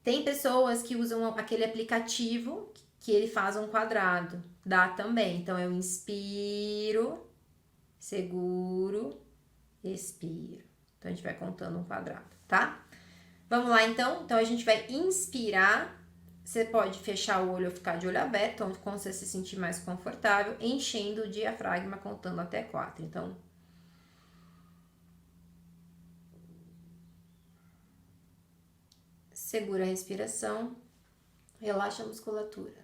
Speaker 1: Tem pessoas que usam aquele aplicativo que ele faz um quadrado, dá também. Então, eu inspiro, seguro, expiro. Então, a gente vai contando um quadrado, tá? Vamos lá, então? Então, a gente vai inspirar. Você pode fechar o olho ou ficar de olho aberto, então, quando você se sentir mais confortável, enchendo o diafragma, contando até 4. Então, segura a respiração, relaxa a musculatura.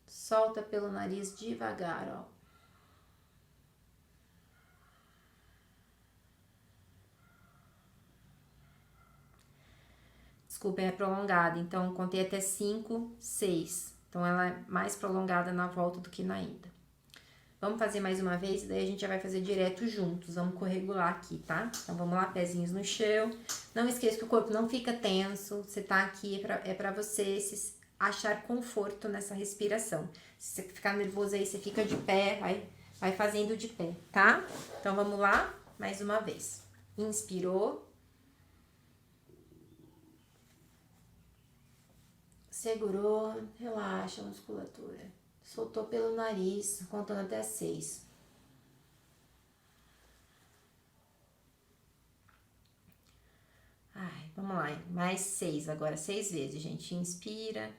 Speaker 1: Solta pelo nariz devagar, ó. Desculpa, é prolongada, então contei até 5, 6. Então ela é mais prolongada na volta do que na ida. Vamos fazer mais uma vez, daí a gente já vai fazer direto juntos. Vamos corregular aqui, tá? Então vamos lá, pezinhos no chão. Não esqueça que o corpo não fica tenso. Você tá aqui, é pra você achar conforto nessa respiração. Se você ficar nervoso aí, você fica de pé, vai fazendo de pé, tá? Então vamos lá, mais uma vez. Inspirou. Segurou, relaxa a musculatura. Soltou pelo nariz, contando até 6. Vamos lá, mais 6 agora, 6 vezes, gente. Inspira.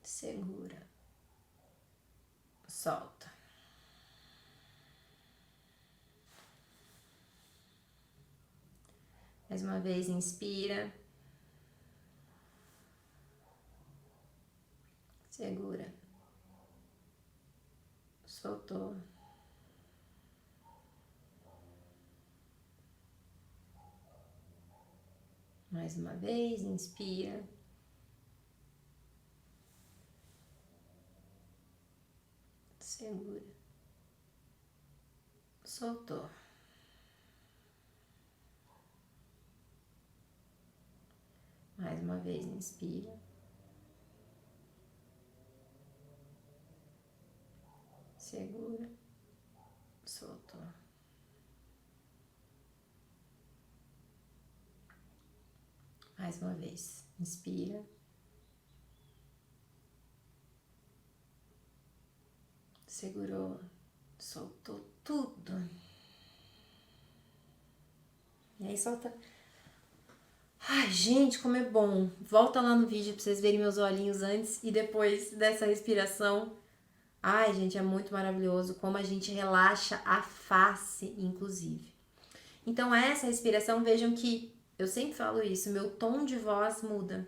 Speaker 1: Segura. Solta. Mais uma vez, inspira. Segura. Soltou. Mais uma vez, inspira. Segura. Soltou. Mais uma vez, inspira. Segura. Soltou. Mais uma vez, inspira. Segurou, soltou tudo. E aí solta. Ai, gente, como é bom. Volta lá no vídeo pra vocês verem meus olhinhos antes e depois dessa respiração. Ai, gente, é muito maravilhoso como a gente relaxa a face, inclusive. Então, essa respiração, vejam que eu sempre falo isso, meu tom de voz muda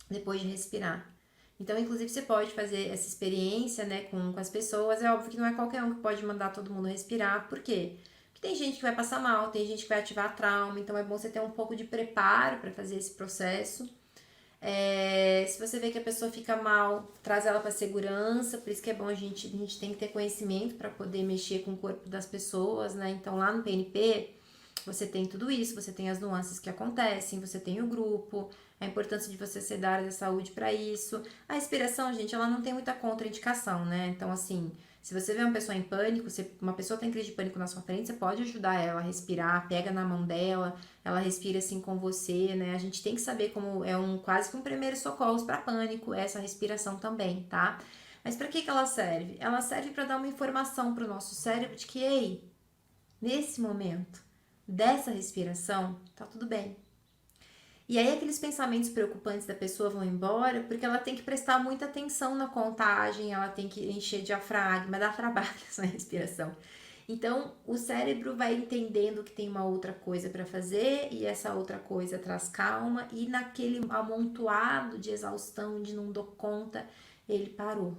Speaker 1: depois de respirar. Então, inclusive, você pode fazer essa experiência, né, com as pessoas. É óbvio que não é qualquer um que pode mandar todo mundo respirar. Por quê? Porque tem gente que vai passar mal, tem gente que vai ativar trauma. Então, é bom você ter um pouco de preparo para fazer esse processo. Se você vê que a pessoa fica mal, traz ela para segurança. Por isso que é bom a gente tem que ter conhecimento para poder mexer com o corpo das pessoas, né? Então, lá no PNP, você tem tudo isso, você tem as nuances que acontecem, você tem o grupo, a importância de você ser da área da saúde para isso. A respiração, gente, ela não tem muita contraindicação, né? Então, assim, se você vê uma pessoa em pânico, uma pessoa tem crise de pânico na sua frente, você pode ajudar ela a respirar, pega na mão dela, ela respira assim com você, né? A gente tem que saber como é quase que um primeiro socorro para pânico, essa respiração também, tá? Mas para que ela serve? Ela serve para dar uma informação para o nosso cérebro de que, ei, nesse momento dessa respiração, tá tudo bem. E aí aqueles pensamentos preocupantes da pessoa vão embora, porque ela tem que prestar muita atenção na contagem, ela tem que encher diafragma, dá trabalho essa respiração. Então, o cérebro vai entendendo que tem uma outra coisa para fazer, e essa outra coisa traz calma, e naquele amontoado de exaustão, de não dou conta, ele parou.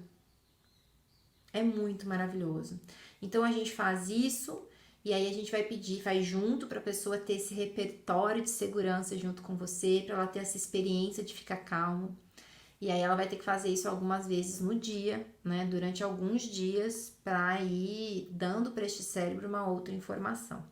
Speaker 1: É muito maravilhoso. Então, a gente faz isso. E aí a gente vai pedir, faz junto para a pessoa ter esse repertório de segurança junto com você, para ela ter essa experiência de ficar calmo. E aí ela vai ter que fazer isso algumas vezes no dia, né, durante alguns dias, para ir dando para este cérebro uma outra informação.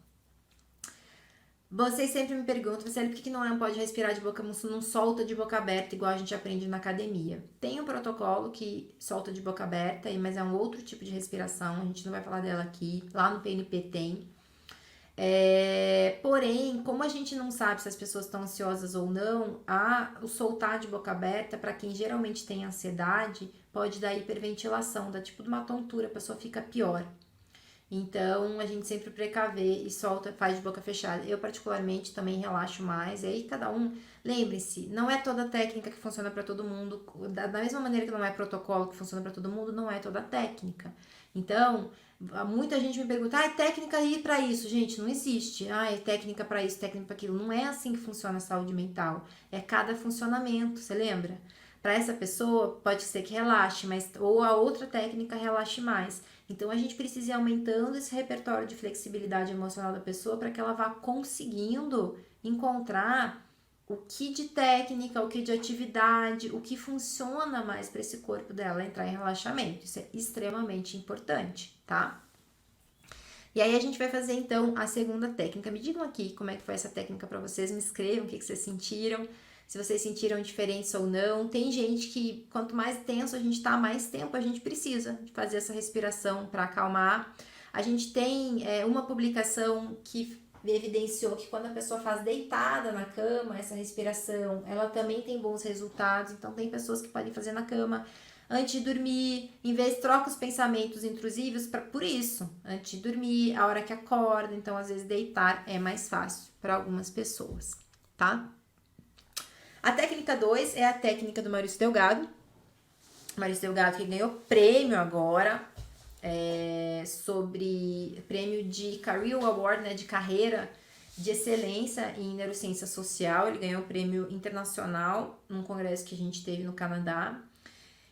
Speaker 1: Vocês sempre me perguntam, Marcelo, por que não pode respirar de boca, não solta de boca aberta, igual a gente aprende na academia? Tem um protocolo que solta de boca aberta, mas é um outro tipo de respiração, a gente não vai falar dela aqui, lá no PNP tem. Porém, como a gente não sabe se as pessoas estão ansiosas ou não, o soltar de boca aberta, para quem geralmente tem ansiedade, pode dar hiperventilação, dá tipo de uma tontura, a pessoa fica pior. Então, a gente sempre precaver e solta, faz de boca fechada. Eu, particularmente, também relaxo mais. E aí, cada um... Lembre-se, não é toda técnica que funciona para todo mundo. Da mesma maneira que não é protocolo que funciona para todo mundo, não é toda técnica. Então, muita gente me pergunta, técnica aí para isso? Gente, não existe. É técnica para isso, técnica para aquilo. Não é assim que funciona a saúde mental. É cada funcionamento, você lembra? Para essa pessoa, pode ser que relaxe, ou a outra técnica relaxe mais. Então, a gente precisa ir aumentando esse repertório de flexibilidade emocional da pessoa para que ela vá conseguindo encontrar o que de técnica, o que de atividade, o que funciona mais para esse corpo dela entrar em relaxamento. Isso é extremamente importante, tá? E aí a gente vai fazer então a segunda técnica. Me digam aqui como é que foi essa técnica para vocês, me escrevam o que vocês sentiram, se vocês sentiram diferença ou não. Tem gente que quanto mais tenso a gente tá, mais tempo a gente precisa de fazer essa respiração para acalmar. A gente tem uma publicação que evidenciou que quando a pessoa faz deitada na cama, essa respiração, ela também tem bons resultados. Então tem pessoas que podem fazer na cama antes de dormir, em vez troca os pensamentos intrusivos por isso, antes de dormir, a hora que acorda. Então às vezes deitar é mais fácil para algumas pessoas, tá? A técnica 2 é a técnica do Maurício Delgado. Maurício Delgado que ganhou prêmio agora, sobre prêmio de Career Award, né, de carreira de excelência em neurociência social. Ele ganhou o prêmio internacional num congresso que a gente teve no Canadá.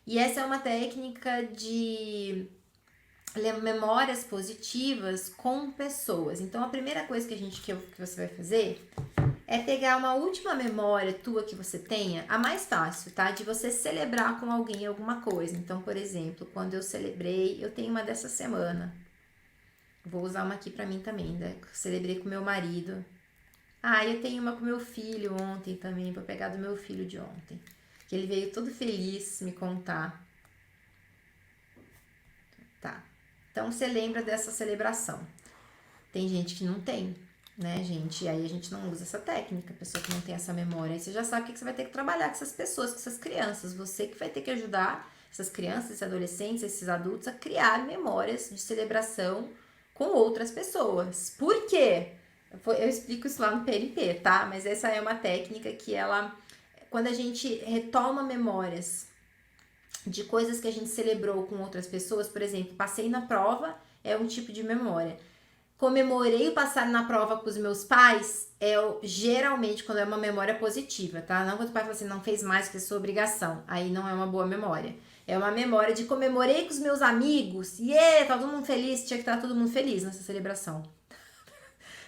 Speaker 1: E essa é uma técnica de memórias positivas com pessoas. Então a primeira coisa que você vai fazer é pegar uma última memória tua que você tenha, a mais fácil, tá? De você celebrar com alguém alguma coisa. Então, por exemplo, quando eu celebrei, eu tenho uma dessa semana. Vou usar uma aqui pra mim também, né? Celebrei com meu marido. Eu tenho uma com meu filho ontem também, vou pegar do meu filho de ontem. Que ele veio todo feliz me contar. Tá. Então, você lembra dessa celebração. Tem gente que não tem, né, gente? E aí a gente não usa essa técnica, a pessoa que não tem essa memória. Aí você já sabe o que você vai ter que trabalhar com essas pessoas, com essas crianças. Você que vai ter que ajudar essas crianças, esses adolescentes, esses adultos a criar memórias de celebração com outras pessoas. Por quê? Eu explico isso lá no PNP, tá? Mas essa é uma técnica que quando a gente retoma memórias de coisas que a gente celebrou com outras pessoas, por exemplo, passei na prova, é um tipo de memória. Comemorei o passar na prova com os meus pais, geralmente quando é uma memória positiva, tá? Não quando o pai fala assim, não fez mais que a sua obrigação, aí não é uma boa memória. É uma memória de comemorei com os meus amigos, tá todo mundo feliz, tinha que estar todo mundo feliz nessa celebração.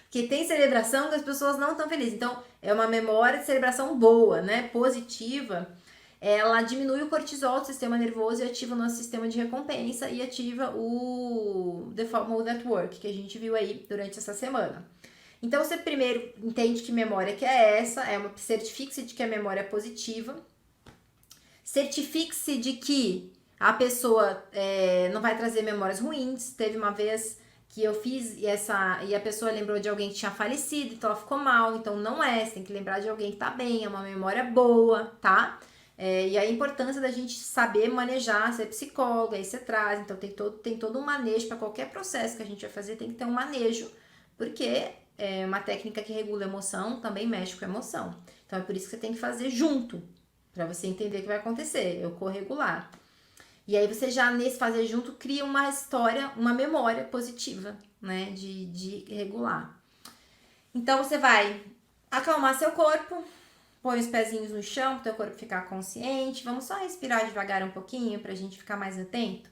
Speaker 1: Porque tem celebração que as pessoas não estão felizes. Então, é uma memória de celebração boa, né? Positiva. Ela diminui o cortisol do sistema nervoso e ativa o nosso sistema de recompensa e ativa o Default Mode at Work, que a gente viu aí durante essa semana. Então, você primeiro entende que memória que é essa, certifique-se de que a memória é positiva, certifique-se de que a pessoa não vai trazer memórias ruins. Teve uma vez que eu fiz e a pessoa lembrou de alguém que tinha falecido, então ela ficou mal. Então não você tem que lembrar de alguém que tá bem, é uma memória boa, tá? E a importância da gente saber manejar, ser psicóloga, aí você traz. Então tem todo um manejo para qualquer processo que a gente vai fazer, tem que ter um manejo, porque é uma técnica que regula a emoção, também mexe com a emoção. Então é por isso que você tem que fazer junto, para você entender o que vai acontecer, eu corregular. E aí você já nesse fazer junto cria uma história, uma memória positiva, né, de regular. Então você vai acalmar seu corpo, põe os pezinhos no chão para o teu corpo ficar consciente. Vamos só respirar devagar um pouquinho pra gente ficar mais atento.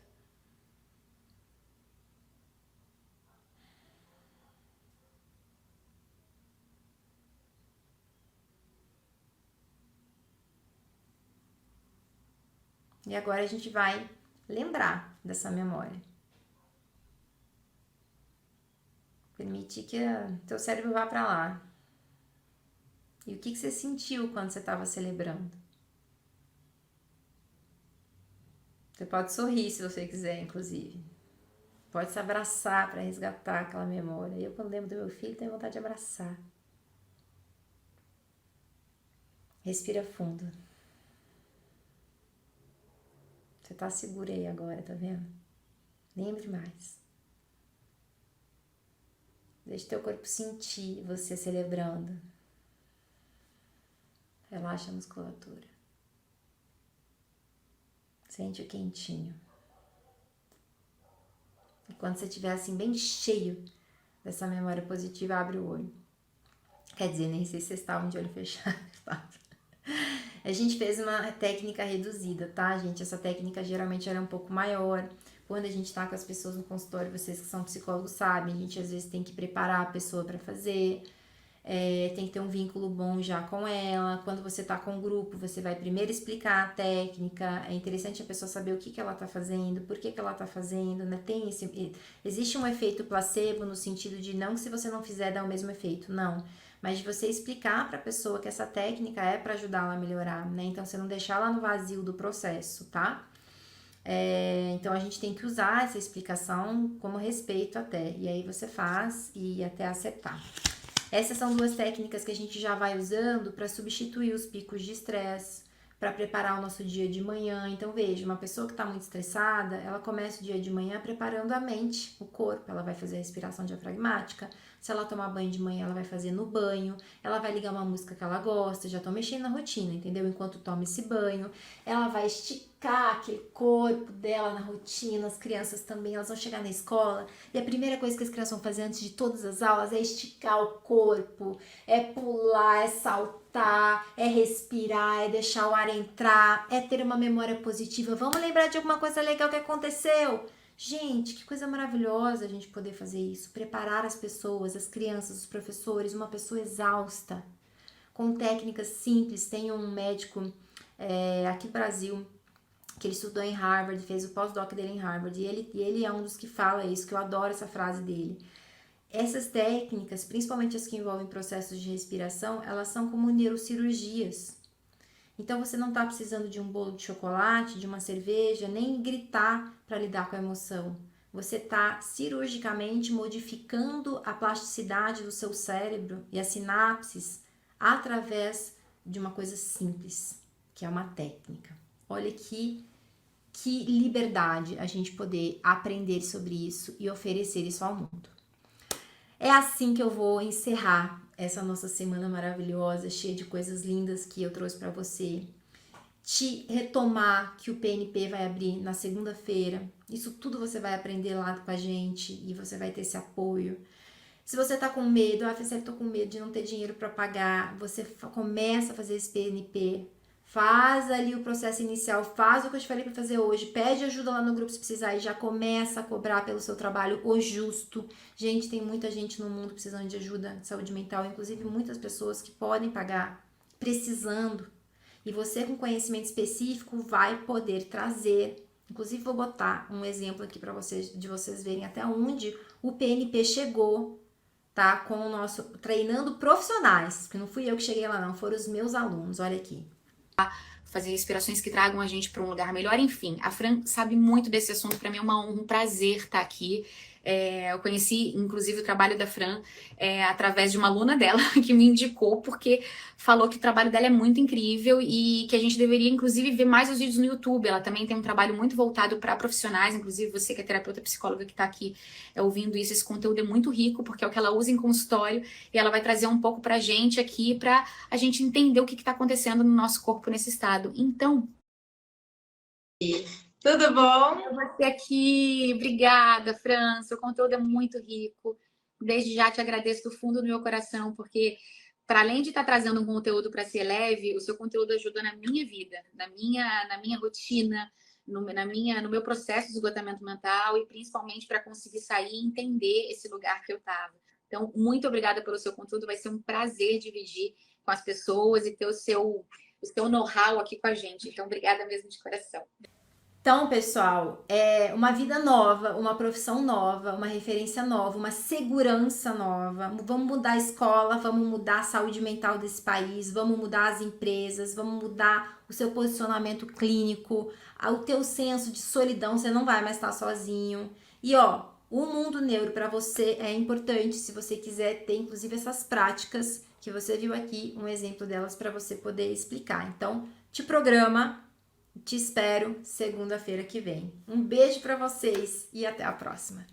Speaker 1: E agora a gente vai lembrar dessa memória. Permitir que o teu cérebro vá para lá. E o que você sentiu quando você estava celebrando? Você pode sorrir se você quiser, inclusive. Pode se abraçar para resgatar aquela memória. Eu, quando lembro do meu filho, tenho vontade de abraçar. Respira fundo. Você tá segura aí agora, tá vendo? Lembre mais. Deixa teu corpo sentir você celebrando. Relaxa a musculatura. Sente o quentinho. E quando você estiver assim bem cheio dessa memória positiva, abre o olho. Quer dizer, nem sei se vocês estavam de olho fechado. A gente fez uma técnica reduzida, tá, gente? Essa técnica geralmente era um pouco maior. Quando a gente tá com as pessoas no consultório, vocês que são psicólogos sabem, a gente às vezes tem que preparar a pessoa para fazer. tem que ter um vínculo bom já com ela. Quando você tá com o grupo, você vai primeiro explicar a técnica. É interessante a pessoa saber o que ela tá fazendo, por que ela tá fazendo, né? Existe um efeito placebo no sentido de não que se você não fizer dá o mesmo efeito, não. Mas de você explicar pra pessoa que essa técnica é pra ajudá-la a melhorar, né? Então, você não deixar ela no vazio do processo, tá? Então, a gente tem que usar essa explicação como respeito até. E aí você faz e até acertar. Essas são 2 técnicas que a gente já vai usando para substituir os picos de estresse, para preparar o nosso dia de manhã. Então, veja, uma pessoa que está muito estressada, ela começa o dia de manhã preparando a mente, o corpo. Ela vai fazer a respiração diafragmática. Se ela tomar banho de manhã, ela vai fazer no banho. Ela vai ligar uma música que ela gosta. Já tô mexendo na rotina, entendeu? Enquanto toma esse banho. Ela vai esticar aquele corpo dela na rotina. As crianças também, elas vão chegar na escola. E a primeira coisa que as crianças vão fazer antes de todas as aulas é esticar o corpo. É pular, é saltar, é respirar, é deixar o ar entrar. É ter uma memória positiva. Vamos lembrar de alguma coisa legal que aconteceu. Gente, que coisa maravilhosa a gente poder fazer isso. Preparar as pessoas, as crianças, os professores, uma pessoa exausta, com técnicas simples. Tem um médico aqui no Brasil, que ele estudou em Harvard, fez o pós-doc dele em Harvard, e ele é um dos que fala isso, que eu adoro essa frase dele. Essas técnicas, principalmente as que envolvem processos de respiração, elas são como neurocirurgias. Então, você não está precisando de um bolo de chocolate, de uma cerveja, nem gritar para lidar com a emoção. Você está cirurgicamente modificando a plasticidade do seu cérebro e as sinapses através de uma coisa simples, que é uma técnica. Olha que liberdade a gente poder aprender sobre isso e oferecer isso ao mundo. É assim que eu vou encerrar essa nossa semana maravilhosa, cheia de coisas lindas que eu trouxe para você. Te retomar que o PNP vai abrir na segunda-feira. Isso tudo você vai aprender lá com a gente e você vai ter esse apoio. Se você tá com medo, eu tô com medo de não ter dinheiro para pagar, você começa a fazer esse PNP. Faz ali o processo inicial, faz o que eu te falei para fazer hoje, pede ajuda lá no grupo se precisar e já começa a cobrar pelo seu trabalho o justo. Gente, tem muita gente no mundo precisando de ajuda de saúde mental, inclusive muitas pessoas que podem pagar precisando. E você com conhecimento específico vai poder trazer. Inclusive vou botar um exemplo aqui para vocês, de vocês verem até onde o PNP chegou, tá? Com o nosso treinando profissionais, porque não fui eu que cheguei lá não, foram os meus alunos, olha aqui.
Speaker 6: Fazer respirações que tragam a gente para um lugar melhor, enfim. A Fran sabe muito desse assunto, para mim é uma honra, um prazer estar aqui. Eu conheci, inclusive, o trabalho da Fran através de uma aluna dela que me indicou, porque falou que o trabalho dela é muito incrível e que a gente deveria, inclusive, ver mais os vídeos no YouTube. Ela também tem um trabalho muito voltado para profissionais, inclusive você que é terapeuta psicóloga que está aqui ouvindo isso, esse conteúdo é muito rico, porque é o que ela usa em consultório e ela vai trazer um pouco para a gente aqui, para a gente entender o que está acontecendo no nosso corpo nesse estado. Então... Tudo bom? Você aqui. Obrigada, Fran. Seu conteúdo é muito rico. Desde já te agradeço do fundo do meu coração, porque para além de estar trazendo um conteúdo para ser leve, o seu conteúdo ajuda na minha vida, na minha rotina, no meu processo de esgotamento mental e principalmente para conseguir sair e entender esse lugar que eu estava. Então, muito obrigada pelo seu conteúdo. Vai ser um prazer dividir com as pessoas e ter o seu know-how aqui com a gente. Então, obrigada mesmo de coração.
Speaker 1: Então, pessoal, é uma vida nova, uma profissão nova, uma referência nova, uma segurança nova. Vamos mudar a escola, vamos mudar a saúde mental desse país, vamos mudar as empresas, vamos mudar o seu posicionamento clínico, o teu senso de solidão, você não vai mais estar sozinho. E ó, o mundo neuro para você é importante se você quiser ter, inclusive, essas práticas que você viu aqui, um exemplo delas para você poder explicar. Então, te programa. Te espero segunda-feira que vem. Um beijo para vocês e até a próxima.